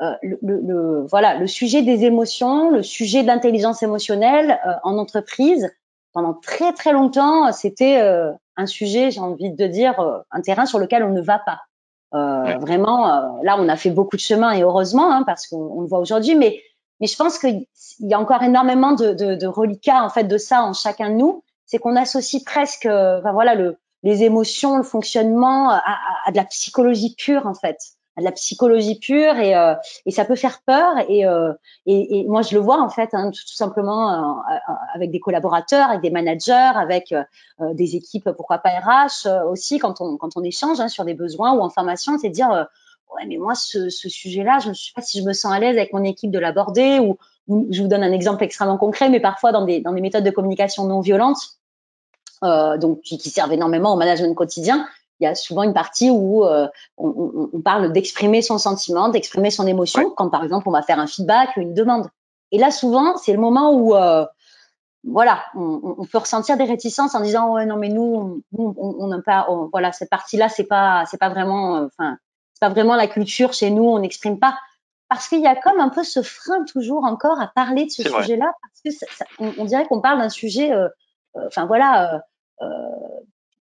voilà, le sujet des émotions, le sujet de l'intelligence émotionnelle en entreprise, pendant très très longtemps, c'était un sujet, j'ai envie de dire, un terrain sur lequel on ne va pas. Ouais. Vraiment, là, on a fait beaucoup de chemin et heureusement, hein, parce qu'on le voit aujourd'hui, mais je pense qu'il y a encore énormément de reliquats en fait de ça en chacun de nous. C'est qu'on associe presque, enfin, voilà, les émotions, le fonctionnement à de la psychologie pure en fait, à de la psychologie pure et ça peut faire peur et moi je le vois en fait hein, tout simplement avec des collaborateurs, avec des managers, avec des équipes pourquoi pas RH aussi quand on échange hein, sur des besoins ou en formation, c'est de dire ouais mais moi ce sujet-là, je ne sais pas si je me sens à l'aise avec mon équipe de l'aborder ou je vous donne un exemple extrêmement concret, mais parfois dans des méthodes de communication non violentes donc qui servent énormément au management quotidien. Il y a souvent une partie où on parle d'exprimer son sentiment, d'exprimer son Ouais. émotion, quand par exemple on va faire un feedback, une demande. Et là souvent c'est le moment où voilà, on peut ressentir des réticences en disant ouais non mais nous on n'a pas voilà cette partie-là c'est pas vraiment enfin c'est pas vraiment la culture chez nous, on n'exprime pas parce qu'il y a comme un peu ce frein toujours encore à parler de ce C'est vrai. sujet-là parce que on dirait qu'on parle d'un sujet enfin voilà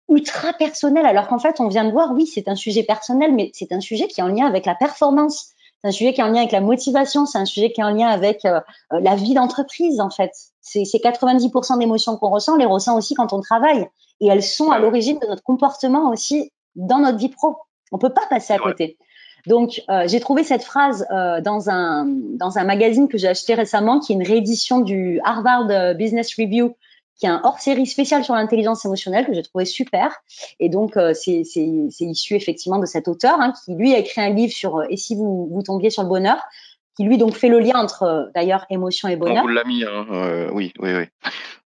ultra personnel, alors qu'en fait, on vient de voir, oui, c'est un sujet personnel, mais c'est un sujet qui est en lien avec la performance. C'est un sujet qui est en lien avec la motivation. C'est un sujet qui est en lien avec la vie d'entreprise, en fait. C'est 90% d'émotions qu'on ressent, on les ressent aussi quand on travaille. Et elles sont à Ouais, ouais. l'origine de notre comportement aussi dans notre vie pro. On peut pas passer à C'est vrai. côté. Donc, j'ai trouvé cette phrase dans un magazine que j'ai acheté récemment, qui est une réédition du Harvard Business Review, qui est un hors-série spécial sur l'intelligence émotionnelle que j'ai trouvé super. Et donc, c'est issu effectivement de cet auteur hein, qui, lui, a écrit un livre sur « Et si vous tombiez sur le bonheur ?» qui lui donc fait le lien entre d'ailleurs émotion et On bonheur. vous l'a mis, hein. Oui, oui, oui.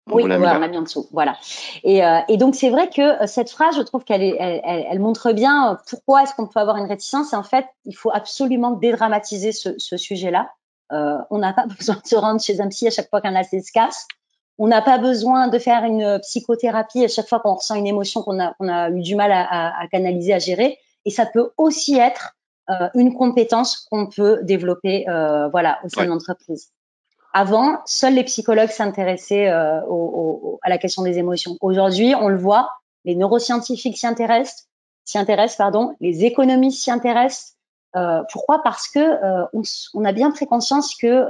On Oui, vous l'a mis ouais, là. on l'a mis en dessous, voilà. Et donc c'est vrai que cette phrase, je trouve elle montre bien pourquoi est-ce qu'on peut avoir une réticence. Et en fait, il faut absolument dédramatiser ce sujet-là. On n'a pas besoin de se rendre chez un psy à chaque fois qu'un lacet se casse. On n'a pas besoin de faire une psychothérapie à chaque fois qu'on ressent une émotion qu'on a eu du mal à canaliser, à gérer. Et ça peut aussi être une compétence qu'on peut développer, voilà, au sein Ouais. de l'entreprise. Avant, seuls les psychologues s'intéressaient à la question des émotions. Aujourd'hui, on le voit, les neuroscientifiques s'y intéressent, pardon, les économistes s'y intéressent. Pourquoi? Parce que on a bien pris conscience que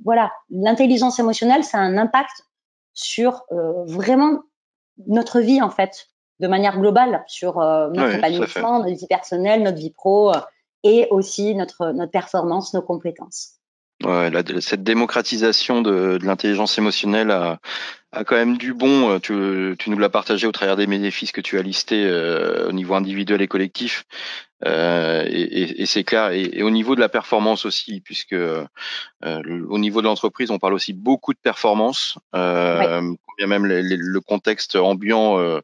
voilà, l'intelligence émotionnelle, ça a un impact sur vraiment notre vie en fait, de manière globale, sur notre Ouais, tout à fait. épanouissement, notre vie personnelle, notre vie pro, et aussi notre performance, nos compétences. Ouais, cette démocratisation de l'intelligence émotionnelle a quand même du bon. Tu nous l'as partagé au travers des bénéfices que tu as listés au niveau individuel et collectif. Et c'est clair. Et au niveau de la performance aussi, puisque au niveau de l'entreprise, on parle aussi beaucoup de performance. Ouais. Bien même le contexte ambiant,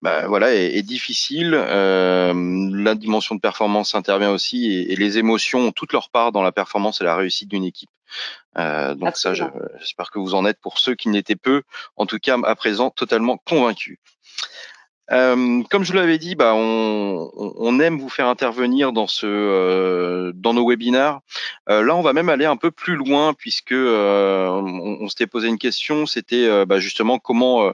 voilà, est difficile. La dimension de performance intervient aussi, et les émotions ont toute leur part dans la performance et la réussite d'une équipe. Donc ça, Absolument. j'espère que vous en êtes, pour ceux qui n'étaient peu, en tout cas à présent, totalement convaincus. Comme je vous l'avais dit, on aime vous faire intervenir dans nos webinaires. Là, on va même aller un peu plus loin, puisque on s'était posé une question, c'était justement comment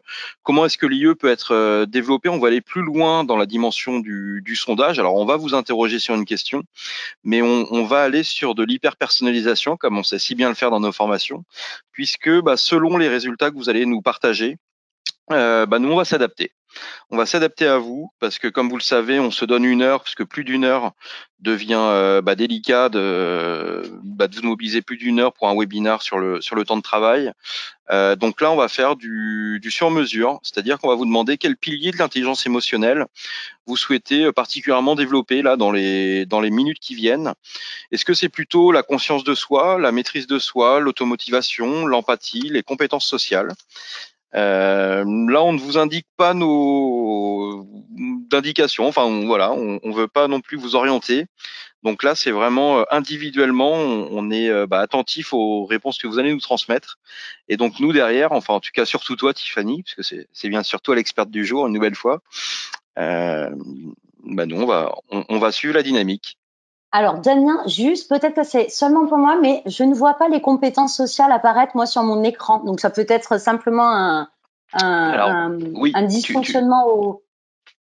est-ce que l'IE peut être développé. On va aller plus loin dans la dimension du sondage. Alors, on va vous interroger sur une question, mais on va aller sur de l'hyper-personnalisation, comme on sait si bien le faire dans nos formations, puisque selon les résultats que vous allez nous partager, nous, on va s'adapter. On va s'adapter à vous, parce que comme vous le savez, on se donne 1 heure, parce que plus d'1 heure devient délicat de vous mobiliser plus d'1 heure pour un webinar sur le temps de travail. Donc là, on va faire du sur-mesure, c'est-à-dire qu'on va vous demander quel pilier de l'intelligence émotionnelle vous souhaitez particulièrement développer là dans les minutes qui viennent. Est-ce que c'est plutôt la conscience de soi, la maîtrise de soi, l'automotivation, l'empathie, les compétences sociales? Là, on ne vous indique pas nos d'indications. Enfin, voilà, on veut pas non plus vous orienter. Donc là, c'est vraiment individuellement, on est attentif aux réponses que vous allez nous transmettre. Et donc nous derrière, enfin en tout cas surtout toi, Tiffany, parce que c'est bien sûr toi l'experte du jour une nouvelle fois. Nous on va suivre la dynamique. Alors, Damien, juste, peut-être que c'est seulement pour moi, mais je ne vois pas les compétences sociales apparaître, moi, sur mon écran. Donc, ça peut être simplement Alors oui, un dysfonctionnement au...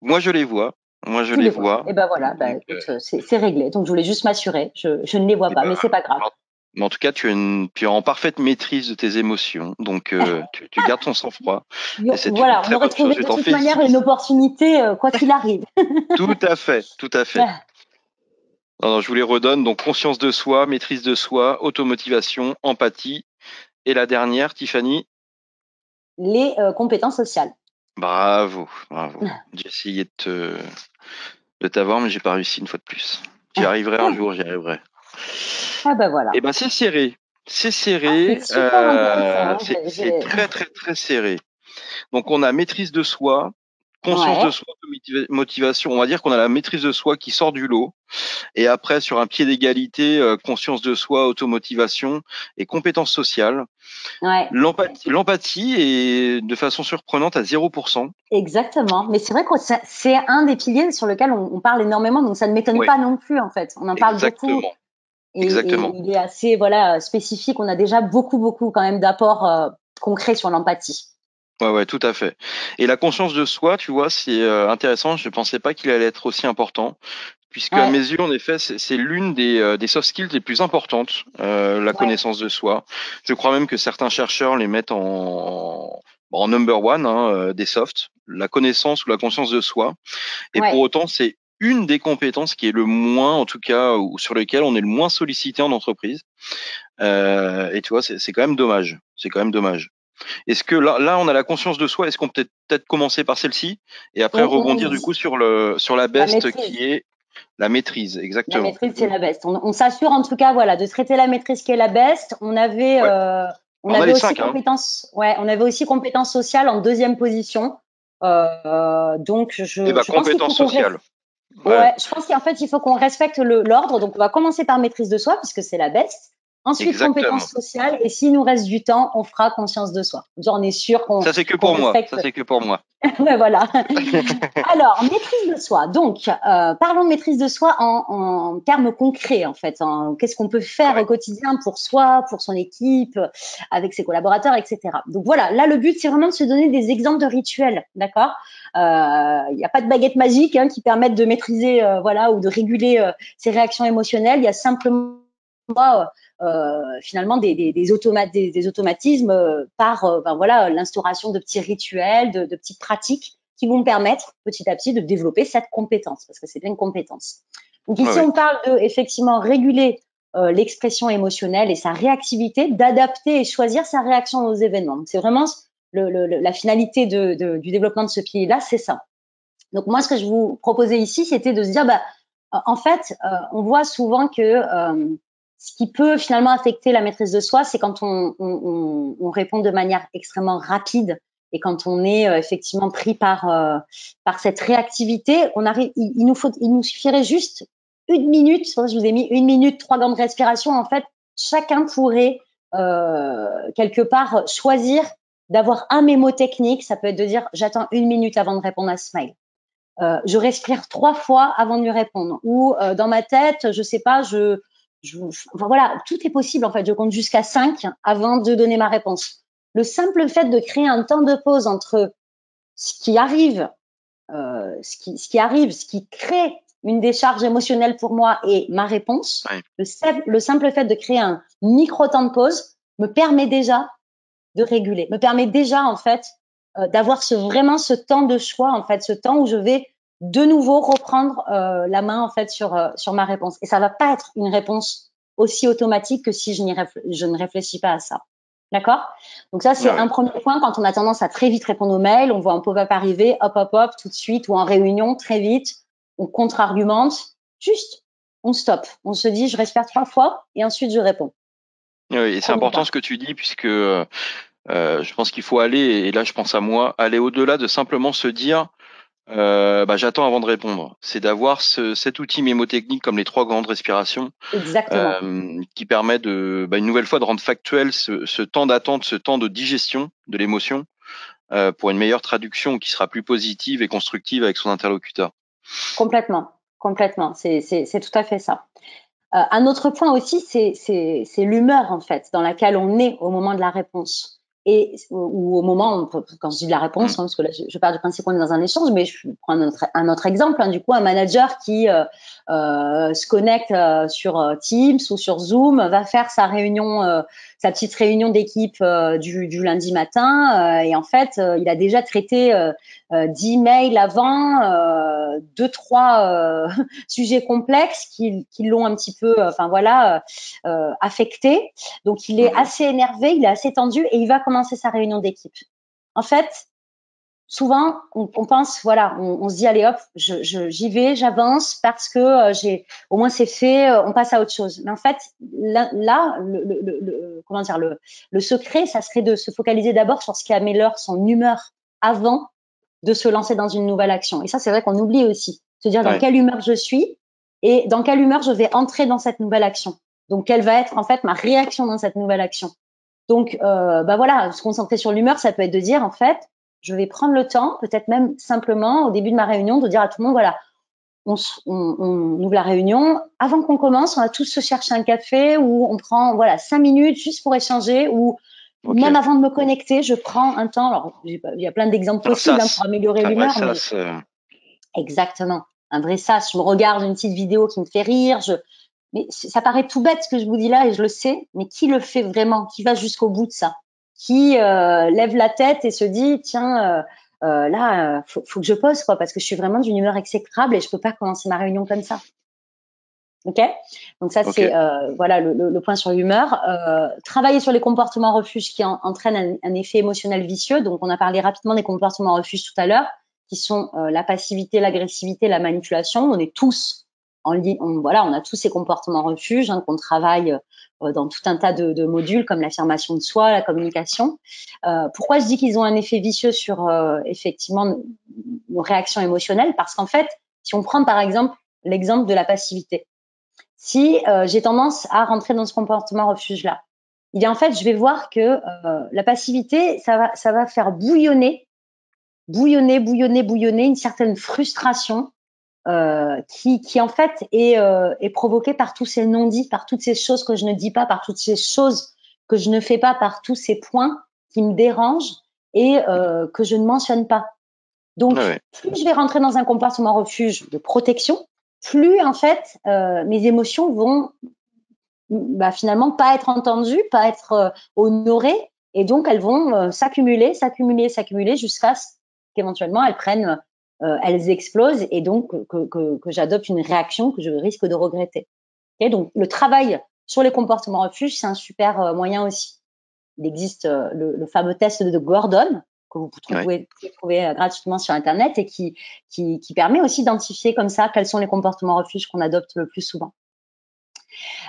moi je les vois. Moi je Tu les les vois. vois. Et ben voilà, Donc, écoute, c'est réglé. Donc, je voulais juste m'assurer. Je ne les vois et pas, mais c'est pas grave. mais en tout cas, tu es en parfaite maîtrise de tes émotions, donc tu gardes ton sang-froid, et c'est une Voilà, on très aurait bonne chose. trouvé Je de t'en toute manière une félicite. opportunité, quoi qu'il arrive. Tout à fait, tout à fait. Non, non, je vous les redonne. Donc, conscience de soi, maîtrise de soi, automotivation, empathie. Et la dernière, Tiffany. Les compétences sociales. Bravo, bravo. J'ai essayé de t'avoir, mais j'ai pas réussi une fois de plus. J'y arriverai un jour, j'y arriverai. Ah ben voilà. Eh ben, c'est serré. C'est Ah, c'est serré. super intéressant. Hein. C'est très, très, très serré. Donc, on a maîtrise de soi, conscience de Ouais. soi, motivation. On va dire qu'on a la maîtrise de soi qui sort du lot. Et après, sur un pied d'égalité, conscience de soi, automotivation et compétences sociales. Ouais. L'empathie est de façon surprenante à 0%. Exactement. Mais c'est vrai que c'est un des piliers sur lequel on parle énormément, donc ça ne m'étonne Ouais, pas non plus en fait. On en parle beaucoup exactement, et exactement. il est assez voilà spécifique. On a déjà beaucoup quand même d'apports concrets sur l'empathie. Ouais, ouais, tout à fait. Et la conscience de soi, tu vois, c'est intéressant. Je pensais pas qu'il allait être aussi important, puisque à Ouais, mes yeux, en effet, c'est l'une des soft skills les plus importantes, la ouais, connaissance de soi. Je crois même que certains chercheurs les mettent en number one, hein, des softs, la connaissance ou la conscience de soi. Et pour ouais. autant, c'est une des compétences qui est le moins, en tout cas, ou sur lesquelles on est le moins sollicité en entreprise. Et tu vois, c'est quand même dommage. C'est quand même dommage. Est-ce que là, on a la conscience de soi. Est-ce qu'on peut peut-être commencer par celle-ci et après On, rebondir on du coup dit sur la la best qui maîtrise. est La maîtrise, La exactement. maîtrise, c'est la best. On s'assure en tout cas, voilà, de traiter la maîtrise qui est la best. Ouais. On On a avait les aussi 5, hein. compétences, ouais, on avait aussi compétences sociales en deuxième position. Donc, Et bah, je pense qu'il compétences faut qu'on sociales. Ouais, ouais, je pense qu'en fait, il faut qu'on respecte l'ordre. Donc, on va commencer par maîtrise de soi, puisque c'est la best. Ensuite, exactement. compétences sociales. Et s'il nous reste du temps, on fera conscience de soi. Genre, on est sûr Ça, c'est que qu'on pour moi. respecte. Ça, c'est que pour moi. Ouais, voilà. Alors, maîtrise de soi. Donc, parlons de maîtrise de soi en termes concrets, en fait. Qu'est-ce qu'on peut faire Ouais. au quotidien pour soi, pour son équipe, avec ses collaborateurs, etc. Donc voilà, là, le but, c'est vraiment de se donner des exemples de rituels, d'accord. Il n'y a pas de baguette magique hein, qui permettent de maîtriser, voilà, ou de réguler ses réactions émotionnelles. Il y a simplement finalement des automatismes par ben voilà l'instauration de petits rituels, de petites pratiques qui vont me permettre petit à petit de développer cette compétence parce que c'est bien une compétence. Donc Ouais, ici ouais. on parle de effectivement réguler l'expression émotionnelle et sa réactivité, d'adapter et choisir sa réaction aux événements. Donc, c'est vraiment la finalité du développement de ce pilier-là, c'est ça. Donc moi, ce que je vous proposais ici, c'était de se dire, bah, en fait, on voit souvent que ce qui peut finalement affecter la maîtrise de soi, c'est quand on répond de manière extrêmement rapide et quand on est effectivement pris par cette réactivité, on arrive, il nous suffirait juste une minute. C'est pour ça que je vous ai mis une minute, 3 grandes respirations. En fait, chacun pourrait quelque part choisir d'avoir un mémo technique. Ça peut être de dire, j'attends une minute avant de répondre à ce mail. Je respire 3 fois avant de lui répondre. Ou dans ma tête, je sais pas, enfin, voilà, tout est possible en fait. Je compte jusqu'à 5 avant de donner ma réponse. Le simple fait de créer un temps de pause entre ce qui arrive, ce qui crée une décharge émotionnelle pour moi et ma réponse, Ouais. le simple fait de créer un micro temps de pause me permet déjà de réguler, me permet déjà en fait d'avoir vraiment ce temps de choix en fait, ce temps où je vais de nouveau reprendre la main en fait sur ma réponse. Et ça va pas être une réponse aussi automatique que si je ne réfléchis pas à ça. D'accord. Donc ça c'est Ouais, un ouais. premier point. Quand on a tendance à très vite répondre aux mails, on voit un pop-up arriver, hop hop hop tout de suite, ou en réunion très vite, on contre-argumente, juste on stoppe, on se dit je respire 3 fois et ensuite je réponds. Ouais, et c'est Premier important point. ce que tu dis puisque je pense qu'il faut aller, et là je pense à moi, aller au-delà de simplement se dire bah, j'attends avant de répondre. C'est d'avoir cet outil mémotechnique comme les 3 grandes respirations Exactement. qui permet une nouvelle fois de rendre factuel ce temps d'attente, ce temps de digestion de l'émotion pour une meilleure traduction qui sera plus positive et constructive avec son interlocuteur. Complètement, complètement. C'est tout à fait ça. Un autre point aussi, c'est l'humeur en fait dans laquelle on est au moment de la réponse et ou au moment quand je dis de la réponse, Mm. hein, parce que là je pars du principe qu'on est dans un échange, mais je prends un autre exemple. Hein, du coup, un manager qui se connecte sur Teams ou sur Zoom va faire sa réunion, sa petite réunion d'équipe du lundi matin, et en fait, il a déjà traité 10 mails avant, 2, 3 sujets complexes qui l'ont un petit peu, enfin voilà, affecté. Donc il est Mhm. assez énervé, il est assez tendu et il va commencer sa réunion d'équipe. En fait, souvent on pense, voilà, on se dit allez hop, j'y vais, j'avance parce que au moins c'est fait, on passe à autre chose. Mais en fait, là comment dire, le secret, ça serait de se focaliser d'abord sur ce qui améliore son humeur avant de se lancer dans une nouvelle action. Et ça, c'est vrai qu'on oublie aussi. Se dire dans Ouais. quelle humeur je suis et dans quelle humeur je vais entrer dans cette nouvelle action. Donc, quelle va être en fait ma réaction dans cette nouvelle action. Donc, bah voilà, se concentrer sur l'humeur, ça peut être de dire en fait, je vais prendre le temps, peut-être même simplement au début de ma réunion, de dire à tout le monde, voilà, on ouvre la réunion. Avant qu'on commence, on va tous se chercher un café ou on prend voilà 5 minutes juste pour échanger ou Ok. même avant de me connecter, je prends un temps. Alors, il y a plein d'exemples Un possibles hein, pour sas. améliorer Un vrai l'humeur, mais sas. exactement, un vrai sas. Je me regarde une petite vidéo qui me fait rire. Mais ça paraît tout bête ce que je vous dis là et je le sais, mais qui le fait vraiment? Qui va jusqu'au bout de ça? Qui lève la tête et se dit tiens là faut que je pose quoi parce que je suis vraiment d'une humeur exécrable et je peux pas commencer ma réunion comme ça. Ok. Donc ça Ok. c'est voilà le point sur l'humeur. Travailler sur les comportements refuges qui entraînent un effet émotionnel vicieux. Donc on a parlé rapidement des comportements refuges tout à l'heure, qui sont la passivité, l'agressivité, la manipulation. On est tous voilà, on a tous ces comportements refuges qu'on travaille dans tout un tas de modules comme l'affirmation de soi, la communication. Pourquoi je dis qu'ils ont un effet vicieux sur effectivement nos réactions émotionnelles? Parce qu'en fait, si on prend par exemple l'exemple de la passivité, si j'ai tendance à rentrer dans ce comportement refuge-là, eh bien en fait, je vais voir que la passivité, ça va faire bouillonner une certaine frustration qui en fait est provoquée par tous ces non-dits, par toutes ces choses que je ne dis pas, par toutes ces choses que je ne fais pas, par tous ces points qui me dérangent et que je ne mentionne pas. Donc, plus je vais rentrer dans un comportement refuge de protection, plus en fait mes émotions vont finalement pas être entendues, pas être honorées, et donc elles vont s'accumuler jusqu'à ce qu'éventuellement elles explosent et donc que j'adopte une réaction que je risque de regretter. Okay, donc le travail sur les comportements refuges, c'est un super moyen aussi. Il existe le fameux test de Gordon que vous pouvez trouver gratuitement sur Internet et qui permet aussi d'identifier comme ça quels sont les comportements refuges qu'on adopte le plus souvent.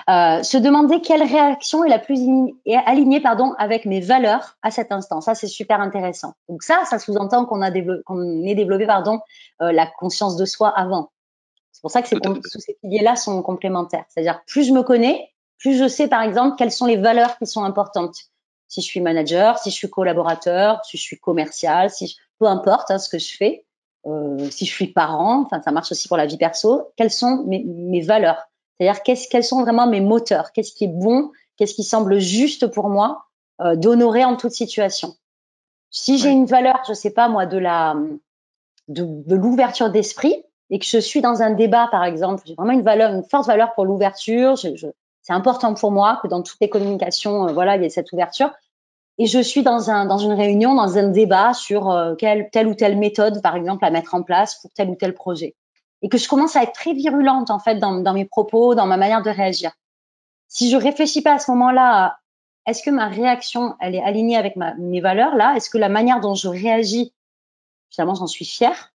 Se demander quelle réaction est la plus alignée avec mes valeurs à cet instant. Ça, c'est super intéressant. Donc ça sous-entend qu'on ait développé la conscience de soi avant. C'est pour ça que tous ces piliers-là sont complémentaires. C'est-à-dire, plus je me connais, plus je sais, par exemple, quelles sont les valeurs qui sont importantes. Si je suis manager, si je suis collaborateur, si je suis commercial, peu importe ce que je fais, si je suis parent, enfin, ça marche aussi pour la vie perso. Quelles sont mes valeurs? C'est-à-dire, quels sont vraiment mes moteurs? Qu'est-ce qui est bon? Qu'est-ce qui semble juste pour moi d'honorer en toute situation? Si j'ai une valeur, je sais pas moi, de l'ouverture d'esprit, et que je suis dans un débat, par exemple, j'ai vraiment une forte valeur pour l'ouverture, c'est important pour moi que dans toutes les communications, voilà, il y ait cette ouverture. Et je suis dans une réunion, dans un débat sur telle ou telle méthode, par exemple, à mettre en place pour tel ou tel projet. Et que je commence à être très virulente, en fait, dans mes propos, dans ma manière de réagir. Si je réfléchis pas à ce moment-là à est-ce que ma réaction, elle est alignée avec mes valeurs, là? Est-ce que la manière dont je réagis, finalement, j'en suis fière?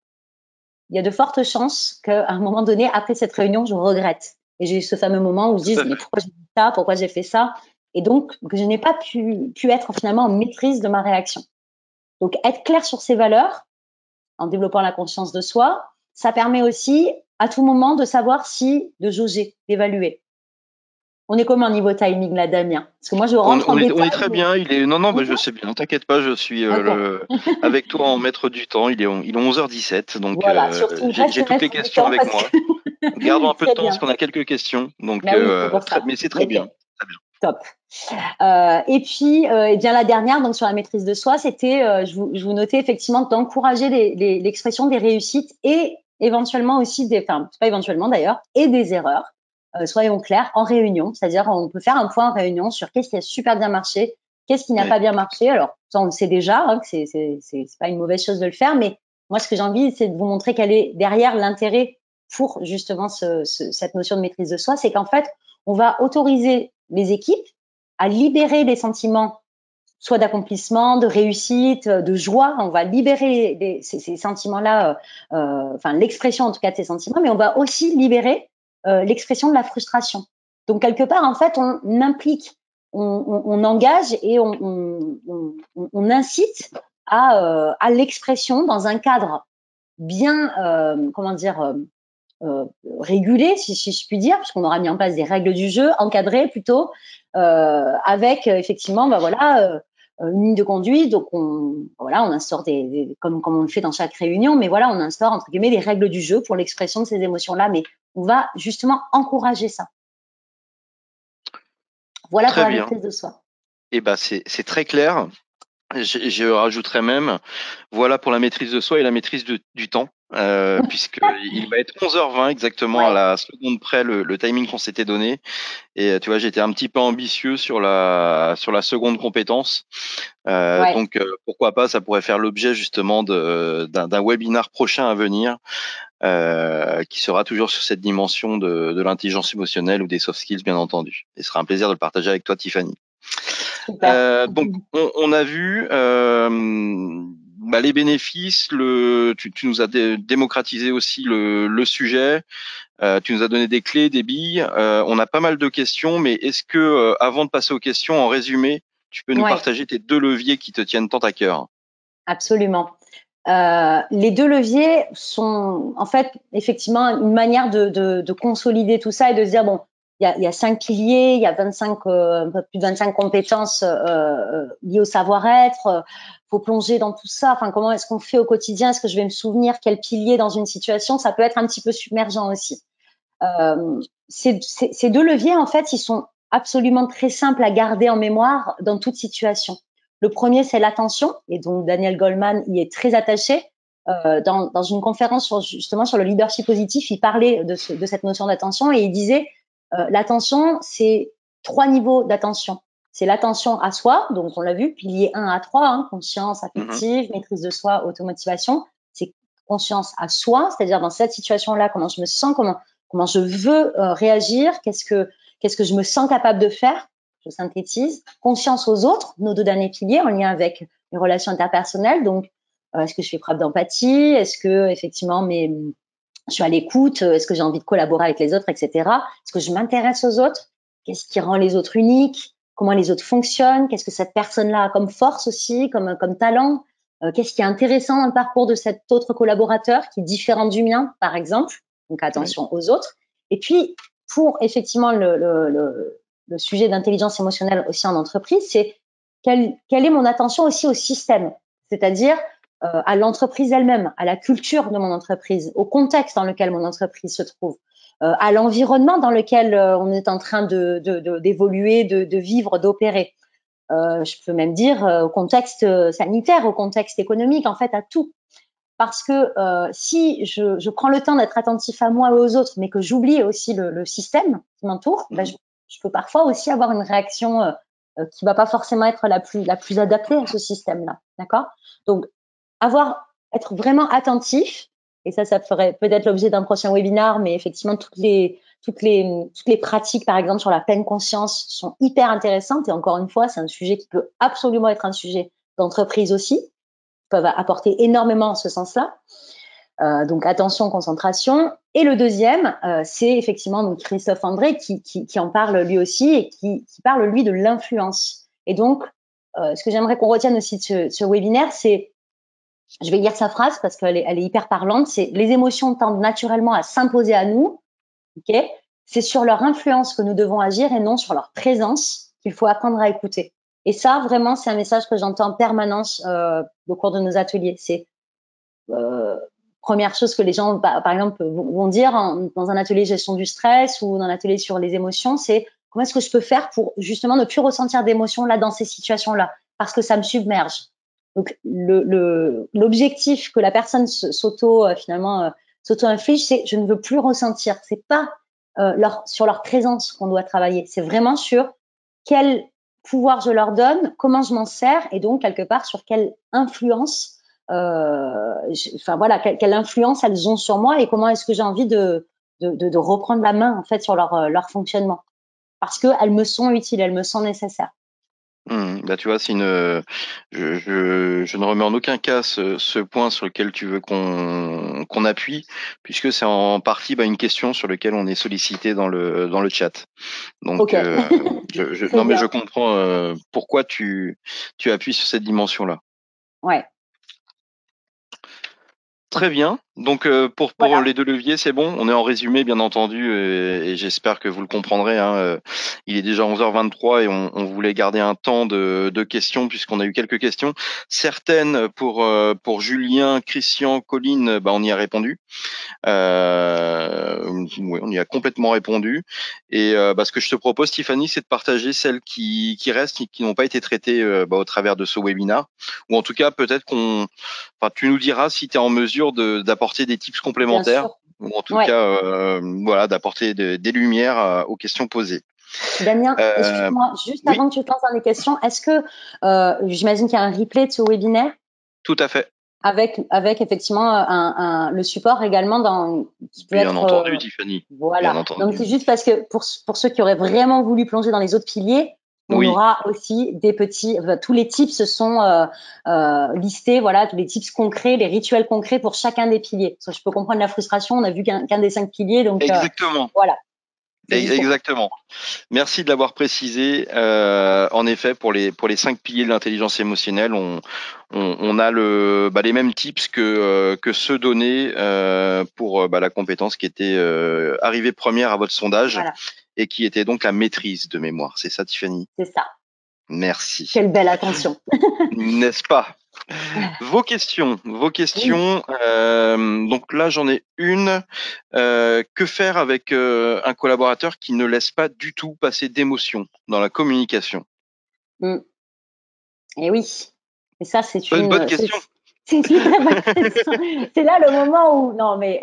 Il y a de fortes chances qu'à un moment donné, après cette réunion, je regrette. Et j'ai ce fameux moment où je dis, mais pourquoi j'ai dit ça? Pourquoi j'ai fait ça? Et donc, que je n'ai pas pu être finalement en maîtrise de ma réaction. Donc, être clair sur ses valeurs, en développant la conscience de soi, ça permet aussi, à tout moment, de savoir de jauger, d'évaluer. On est comment niveau timing, là, Damien? Parce que moi, je rentre en détail. On est très bien. Je sais bien. T'inquiète pas, je suis avec toi en maître du temps. Il est 11h17, donc voilà, j'ai toutes les questions avec moi. Gardons un peu de temps parce qu'on a quelques questions. Donc, mais c'est très bien. Très bien. Top. Et puis, bien la dernière, donc sur la maîtrise de soi, c'était, je vous notais effectivement d'encourager l'expression des réussites et éventuellement aussi enfin pas éventuellement d'ailleurs, et des erreurs. Soyons clairs, en réunion, c'est-à-dire on peut faire un point en réunion sur qu'est-ce qui a super bien marché, qu'est-ce qui n'a pas bien marché. Alors ça on le sait déjà, que c'est pas une mauvaise chose de le faire, mais moi ce que j'ai envie c'est de vous montrer quel est derrière l'intérêt pour justement cette notion de maîtrise de soi, c'est qu'en fait on va autoriser les équipes à libérer des sentiments soit d'accomplissement, de réussite, de joie. On va libérer ces sentiments-là, enfin l'expression en tout cas de ces sentiments, mais on va aussi libérer l'expression de la frustration. Donc quelque part, en fait, on implique, on engage et on incite à l'expression dans un cadre bien, régulé, si je puis dire, puisqu'on aura mis en place des règles du jeu, encadrées plutôt, avec effectivement, une ligne de conduite. Donc on instaure comme on le fait dans chaque réunion, mais voilà, on instaure entre guillemets des règles du jeu pour l'expression de ces émotions-là, mais on va justement encourager ça. Voilà pour la maîtrise de soi. Et c'est très clair. Je rajouterais même, voilà pour la maîtrise de soi et la maîtrise du temps, puisqu'il va être 11h20 exactement à la seconde près le timing qu'on s'était donné. Et tu vois, j'étais un petit peu ambitieux sur la seconde compétence. Donc pourquoi pas, ça pourrait faire l'objet justement d'un webinar prochain à venir, qui sera toujours sur cette dimension de l'intelligence émotionnelle ou des soft skills, bien entendu. Et ce sera un plaisir de le partager avec toi, Tiffany. Donc on a vu les bénéfices, tu nous as démocratisé aussi le sujet. Tu nous as donné des clés, des billes. On a pas mal de questions, mais est-ce que, avant de passer aux questions, en résumé, tu peux nous Ouais, partager tes 2 leviers qui te tiennent tant à cœur? absolument. Les 2 leviers sont en fait effectivement une manière de consolider tout ça et de se dire bon, il y a 5 piliers, il y a 25 un peu plus de 25 compétences liées au savoir-être. Faut plonger dans tout ça. Enfin, comment est-ce qu'on fait au quotidien? Est-ce que je vais me souvenir quel pilier dans une situation? Ça peut être un petit peu submergent aussi. Ces 2 leviers en fait, ils sont absolument très simples à garder en mémoire dans toute situation. Le premier, c'est l'attention, et donc Daniel Goleman y est très attaché. Dans une conférence justement sur le leadership positif, il parlait de cette notion d'attention et il disait l'attention, c'est 3 niveaux d'attention. C'est l'attention à soi, donc on l'a vu, pilier 1 à 3, hein, conscience affective, maîtrise de soi, automotivation. C'est conscience à soi, c'est-à-dire dans cette situation-là, comment je me sens, comment je veux réagir, qu'est-ce que je me sens capable de faire. Je synthétise. Conscience aux autres, nos 2 derniers piliers en lien avec les relations interpersonnelles. Donc, est-ce que je fais preuve d'empathie? Est-ce que effectivement, je suis à l'écoute? Est-ce que j'ai envie de collaborer avec les autres, etc. Est-ce que je m'intéresse aux autres? Qu'est-ce qui rend les autres uniques? Comment les autres fonctionnent? Qu'est-ce que cette personne-là a comme force aussi, comme talent? Qu'est-ce qui est intéressant dans le parcours de cet autre collaborateur qui est différent du mien, par exemple? Donc attention aux autres. Et puis, pour effectivement le sujet d'intelligence émotionnelle aussi en entreprise, c'est quelle est mon attention aussi au système, c'est-à-dire à l'entreprise elle-même, à la culture de mon entreprise, au contexte dans lequel mon entreprise se trouve, à l'environnement dans lequel on est en train d'évoluer, de vivre, d'opérer. Je peux même dire au contexte sanitaire, au contexte économique, en fait, à tout. Parce que si je prends le temps d'être attentif à moi et aux autres, mais que j'oublie aussi le système qui m'entoure, ben, je peux parfois aussi avoir une réaction qui va pas forcément être la plus adaptée à ce système-là, d'accord? Donc être vraiment attentif, et ça ferait peut-être l'objet d'un prochain webinaire, mais effectivement toutes les pratiques, par exemple sur la pleine conscience, sont hyper intéressantes. Et encore une fois, c'est un sujet qui peut absolument être un sujet d'entreprise aussi, peuvent apporter énormément en ce sens-là. Donc attention, concentration. Et le deuxième, c'est effectivement donc Christophe André qui en parle lui aussi et qui parle lui de l'influence. Et donc, ce que j'aimerais qu'on retienne aussi de ce webinaire, c'est, je vais lire sa phrase parce qu'elle est hyper parlante, c'est: les émotions tendent naturellement à s'imposer à nous. Ok, c'est sur leur influence que nous devons agir et non sur leur présence qu'il faut apprendre à écouter. Et ça, vraiment, c'est un message que j'entends en permanence au cours de nos ateliers. C'est première chose que les gens, par exemple, vont dire dans un atelier gestion du stress ou dans un atelier sur les émotions, c'est comment est-ce que je peux faire pour justement ne plus ressentir d'émotions là dans ces situations-là, parce que ça me submerge. Donc l'objectif que la personne s'auto-inflige, c'est je ne veux plus ressentir. C'est pas sur leur présence qu'on doit travailler. C'est vraiment sur quel pouvoir je leur donne, comment je m'en sers, et donc quelque part sur quelle influence, enfin voilà, quelle influence elles ont sur moi et comment est-ce que j'ai envie de reprendre la main en fait sur leur fonctionnement, parce que elles me sont utiles, elles me sont nécessaires. Bah, tu vois, je ne remets en aucun cas ce point sur lequel tu veux qu'on appuie, puisque c'est en partie une question sur laquelle on est sollicité dans le chat. Donc, Okay. non, mais je comprends pourquoi tu appuies sur cette dimension-là. Ouais. Très bien. Donc pour Voilà. les 2 leviers, c'est bon. On est en résumé, bien entendu, et j'espère que vous le comprendrez. Il est déjà 11h23 et on voulait garder un temps de questions puisqu'on a eu quelques questions. Certaines pour Julien, Christian, Colline, on y a répondu. Oui, on y a complètement répondu. Et ce que je te propose, Tiffany, c'est de partager celles qui restent et qui n'ont pas été traitées au travers de ce webinaire. Ou en tout cas, peut-être tu nous diras si tu es en mesure d'apporter des tips complémentaires. Ou en tout cas, voilà, d'apporter des lumières aux questions posées. Damien, excuse-moi, juste avant que tu te lances dans les questions, est-ce que j'imagine qu'il y a un replay de ce webinaire? Tout à fait. Avec effectivement le support également qui peut bien être entendu, Tiffany. Voilà. Bien entendu. Donc c'est juste parce que pour ceux qui auraient vraiment voulu plonger dans les autres piliers, on Oui, aura aussi des petits, tous les tips sont listés, voilà, tous les tips concrets, les rituels concrets pour chacun des piliers. Parce que je peux comprendre la frustration, on a vu qu'un des 5 piliers, donc exactement. voilà, c'est juste pour ça. Exactement. Merci de l'avoir précisé. En effet, pour les 5 piliers de l'intelligence émotionnelle, on a les mêmes tips que ceux donnés pour la compétence qui était arrivée première à votre sondage Voilà, et qui était donc la maîtrise de mémoire. C'est ça, Tiffany? c'est ça. Merci. Quelle belle attention. N'est-ce pas? Vos Oui. questions. Donc là, j'en ai une. Que faire avec un collaborateur qui ne laisse pas du tout passer d'émotion dans la communication? Mm. Et oui. Et ça, Bonne question. c'est une très bonne question. C'est là le moment où, non, mais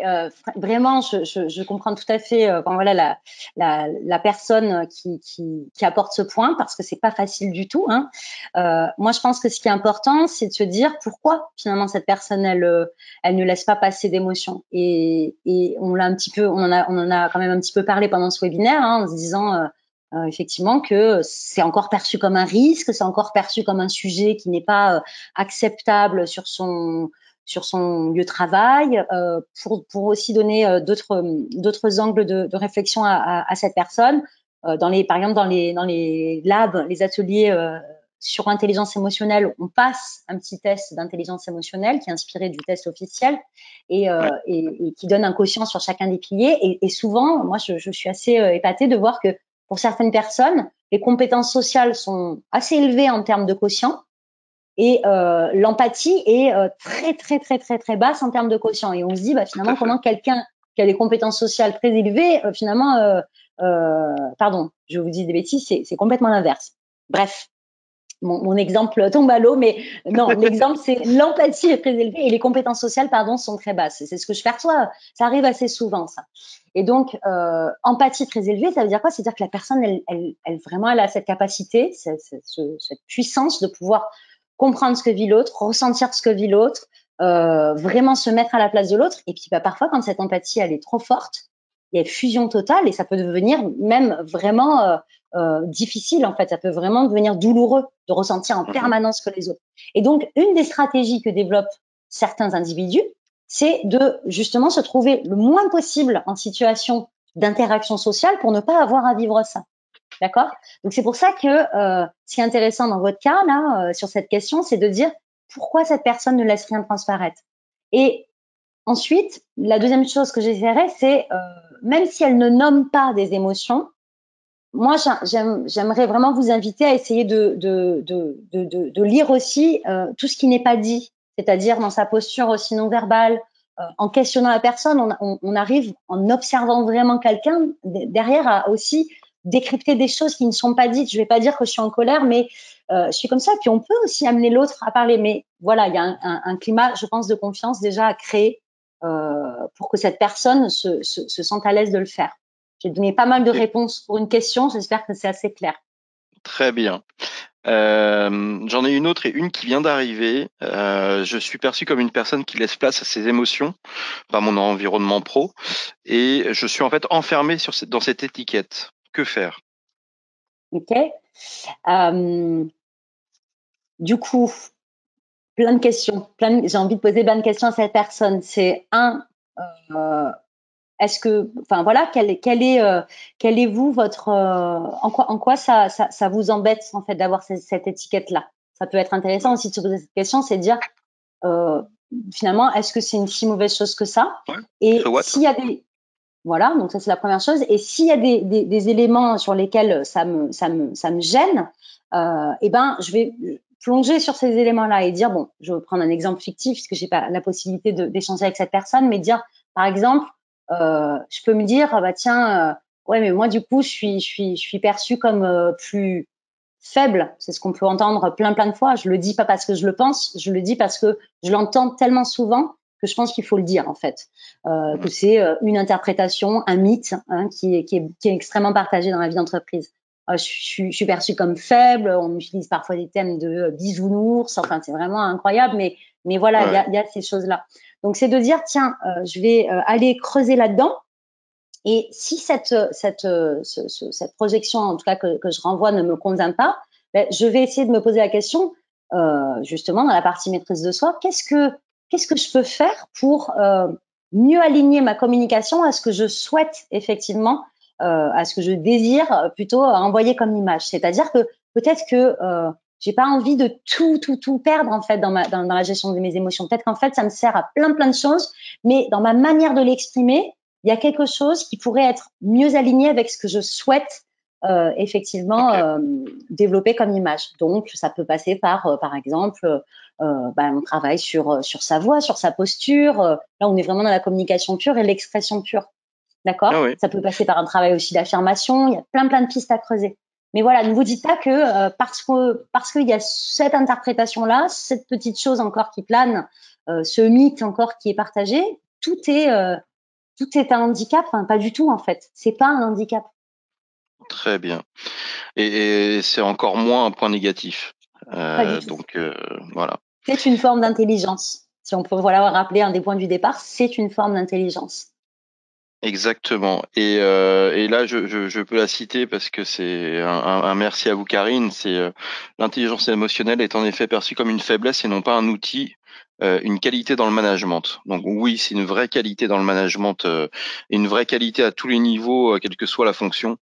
vraiment, je comprends tout à fait. Enfin, voilà, la personne qui apporte ce point, parce que c'est pas facile du tout. Hein. Moi, je pense que ce qui est important, c'est de se dire pourquoi finalement cette personne, elle ne laisse pas passer d'émotions. Et on l'a un petit peu, on en a quand même un petit peu parlé pendant ce webinaire, hein, en se disant. Effectivement que c'est encore perçu comme un risque, c'est encore perçu comme un sujet qui n'est pas acceptable sur son lieu de travail, pour aussi donner d'autres angles de réflexion à cette personne. Par exemple dans les labs, les ateliers sur intelligence émotionnelle, on passe un petit test d'intelligence émotionnelle qui est inspiré du test officiel Ouais. et qui donne un quotient sur chacun des piliers. Et souvent, moi, je suis assez épatée de voir que pour certaines personnes, les compétences sociales sont assez élevées en termes de quotient et l'empathie est très très très très très basse en termes de quotient. Et on se dit, bah, Tout à finalement, fait. comment quelqu'un qui a des compétences sociales très élevées, pardon, je vous dis des bêtises, c'est complètement l'inverse. Bref, mon exemple tombe à l'eau, mais non, l'exemple, c'est l'empathie est très élevée et les compétences sociales, pardon, sont très basses. C'est ce que je perçois. Ça arrive assez souvent, ça. Et donc, empathie très élevée, ça veut dire quoi? C'est-à-dire que la personne, elle vraiment, elle a cette capacité, cette puissance de pouvoir comprendre ce que vit l'autre, ressentir ce que vit l'autre, vraiment se mettre à la place de l'autre. Et puis, bah, parfois, quand cette empathie, elle est trop forte, il y a fusion totale et ça peut devenir même vraiment difficile en fait. Ça peut vraiment devenir douloureux de ressentir en Mhm. permanence que les autres. Et donc, une des stratégies que développent certains individus, c'est de justement se trouver le moins possible en situation d'interaction sociale pour ne pas avoir à vivre ça. D'accord? Donc c'est pour ça que ce qui est intéressant dans votre cas là sur cette question, c'est de dire pourquoi cette personne ne laisse rien transparaître. Et ensuite, la deuxième chose que j'essaierai, c'est même si elle ne nomme pas des émotions, moi, j'aimerais vraiment vous inviter à essayer de lire aussi tout ce qui n'est pas dit, c'est-à-dire dans sa posture aussi non verbale, en questionnant la personne, on arrive en observant vraiment quelqu'un derrière à aussi décrypter des choses qui ne sont pas dites. Je vais pas dire que je suis en colère, mais je suis comme ça. Puis on peut aussi amener l'autre à parler. Mais voilà, il y a un climat, je pense, de confiance déjà à créer pour que cette personne se sente à l'aise de le faire. J'ai donné pas mal de Ok. réponses pour une question. J'espère que c'est assez clair. Très bien. J'en ai une autre et une qui vient d'arriver. Je suis perçu comme une personne qui laisse place à ses émotions par mon environnement pro et je suis en fait enfermé dans cette étiquette. Que faire? OK. Euh, du coup, plein de questions. J'ai envie de poser plein de questions à cette personne. C'est euh, est-ce que, enfin voilà, quel est vous votre, en quoi ça vous embête en fait d'avoir cette étiquette-là? Ça peut être intéressant aussi de se poser cette question, c'est de dire euh, finalement, est-ce que c'est une si mauvaise chose que ça? Ouais. So Et what? s'il y a des, voilà, donc ça c'est la première chose. Et s'il y a des éléments sur lesquels ça me gêne, eh ben je vais plonger sur ces éléments-là et dire bon, je vais prendre un exemple fictif puisque j'ai pas la possibilité d'échanger avec cette personne, mais dire par exemple, je peux me dire ah bah tiens, ouais mais moi du coup je suis perçue comme plus faible. C'est ce qu'on peut entendre plein de fois. Je le dis pas parce que je le pense, je le dis parce que je l'entends tellement souvent que je pense qu'il faut le dire en fait, que c'est une interprétation, un mythe hein, qui est extrêmement partagé dans la vie d'entreprise. Je suis perçue comme faible, on utilise parfois des thèmes de bisounours, enfin c'est vraiment incroyable, mais voilà, Ouais. il y a ces choses-là. Donc c'est de dire tiens, je vais aller creuser là-dedans Et si cette projection, en tout cas que je renvoie, ne me convient pas, ben, je vais essayer de me poser la question, justement dans la partie maîtrise de soi, qu'est-ce que je peux faire pour mieux aligner ma communication à ce que je souhaite effectivement, à ce que je désire plutôt envoyer comme image. C'est-à-dire que peut-être que j'ai pas envie de tout perdre en fait dans la gestion de mes émotions. Peut-être qu'en fait ça me sert à plein de choses, mais dans ma manière de l'exprimer, il y a quelque chose qui pourrait être mieux aligné avec ce que je souhaite effectivement Ok. développer comme image. Donc, ça peut passer par exemple, on travaille sur sa voix, sur sa posture. Là, on est vraiment dans la communication pure et l'expression pure. Ah D'accord. oui. Ça peut passer par un travail aussi d'affirmation. Il y a plein de pistes à creuser. Mais voilà, ne vous dites pas que parce qu'il y a cette interprétation-là, cette petite chose encore qui plane, ce mythe encore qui est partagé, tout est un handicap. Enfin, pas du tout en fait. C'est pas un handicap. Très bien. Et c'est encore moins un point négatif. Pas du tout. Donc voilà. C'est une forme d'intelligence. Si on peut voilà rappeler un des points du départ, c'est une forme d'intelligence. Exactement. Et là, je peux la citer parce que c'est un merci à vous, Karine. C'est l'intelligence émotionnelle est en effet perçue comme une faiblesse et non pas un outil, une qualité dans le management. Donc oui, c'est une vraie qualité dans le management, et une vraie qualité à tous les niveaux, quelle que soit la fonction.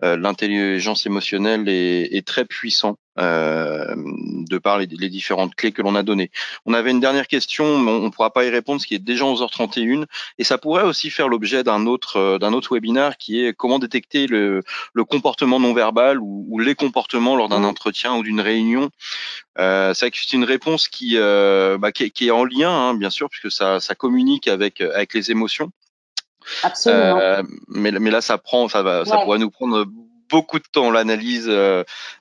L'intelligence émotionnelle est très puissant, de par les différentes clés que l'on a données. On avait une dernière question, mais on ne pourra pas y répondre, ce qui est déjà 11h31. Et ça pourrait aussi faire l'objet d'un autre webinaire qui est comment détecter le comportement non verbal ou les comportements lors d'un Mm, entretien ou d'une réunion. C'est vrai que c'est une réponse qui est en lien, hein, bien sûr, puisque ça communique avec les émotions. absolument. Mais là, ça Ouais. pourrait nous prendre beaucoup de temps, l'analyse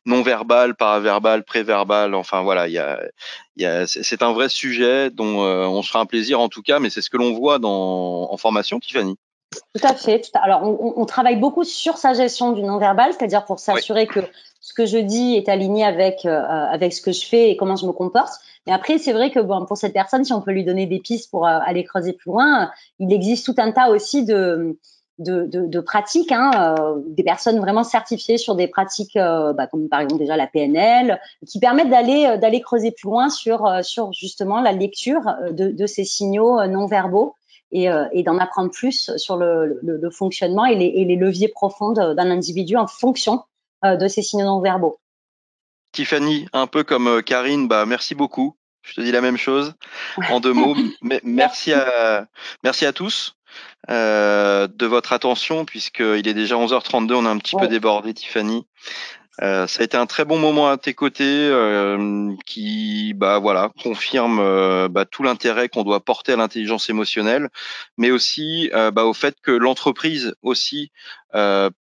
non verbale, paraverbale, préverbale. Enfin voilà, c'est un vrai sujet dont on se fera un plaisir en tout cas, mais c'est ce que l'on voit en formation, Tiffany. Tout à fait. Alors, on travaille beaucoup sur sa gestion du non-verbal, c'est-à-dire pour Oui. s'assurer que ce que je dis est aligné avec ce que je fais et comment je me comporte. Mais après, c'est vrai que bon, pour cette personne, si on peut lui donner des pistes pour aller creuser plus loin, il existe tout un tas aussi de pratiques, hein, des personnes vraiment certifiées sur des pratiques comme par exemple déjà la PNL, qui permettent d'aller creuser plus loin sur justement la lecture de ces signaux non verbaux et d'en apprendre plus sur le fonctionnement et les leviers profonds d'un individu en fonction de ces signaux non verbaux. Tiffany, un peu comme Karine, bah merci beaucoup. Je te dis la même chose en deux mots. Mais Merci. merci à tous de votre attention, puisqu'il est déjà 11h32, on a un petit peu Ouais, débordé, Tiffany. Ça a été un très bon moment à tes côtés, qui voilà confirme tout l'intérêt qu'on doit porter à l'intelligence émotionnelle, mais aussi au fait que l'entreprise aussi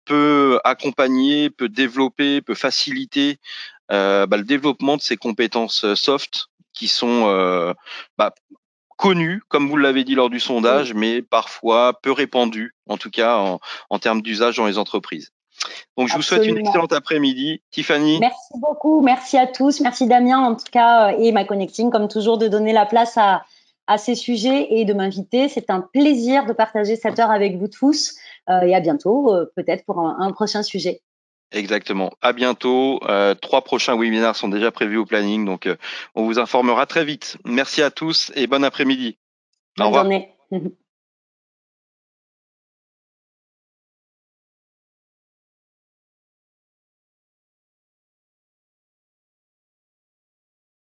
peut accompagner, peut développer, peut faciliter le développement de ces compétences soft qui sont bah, connues, comme vous l'avez dit lors du mm, sondage, mais parfois peu répandues, en tout cas en termes d'usage dans les entreprises. Donc, je vous souhaite une absolument. excellente après-midi. Tiffany, Merci beaucoup. Merci à tous. Merci Damien, en tout cas, et My Connecting, comme toujours, de donner la place à ces sujets et de m'inviter. C'est un plaisir de partager cette heure avec vous tous. Et à bientôt, peut-être pour un prochain sujet. exactement. À bientôt. 3 prochains webinaires sont déjà prévus au planning, donc on vous informera très vite. Merci à tous et bon après-midi. Au Bonne revoir. journée.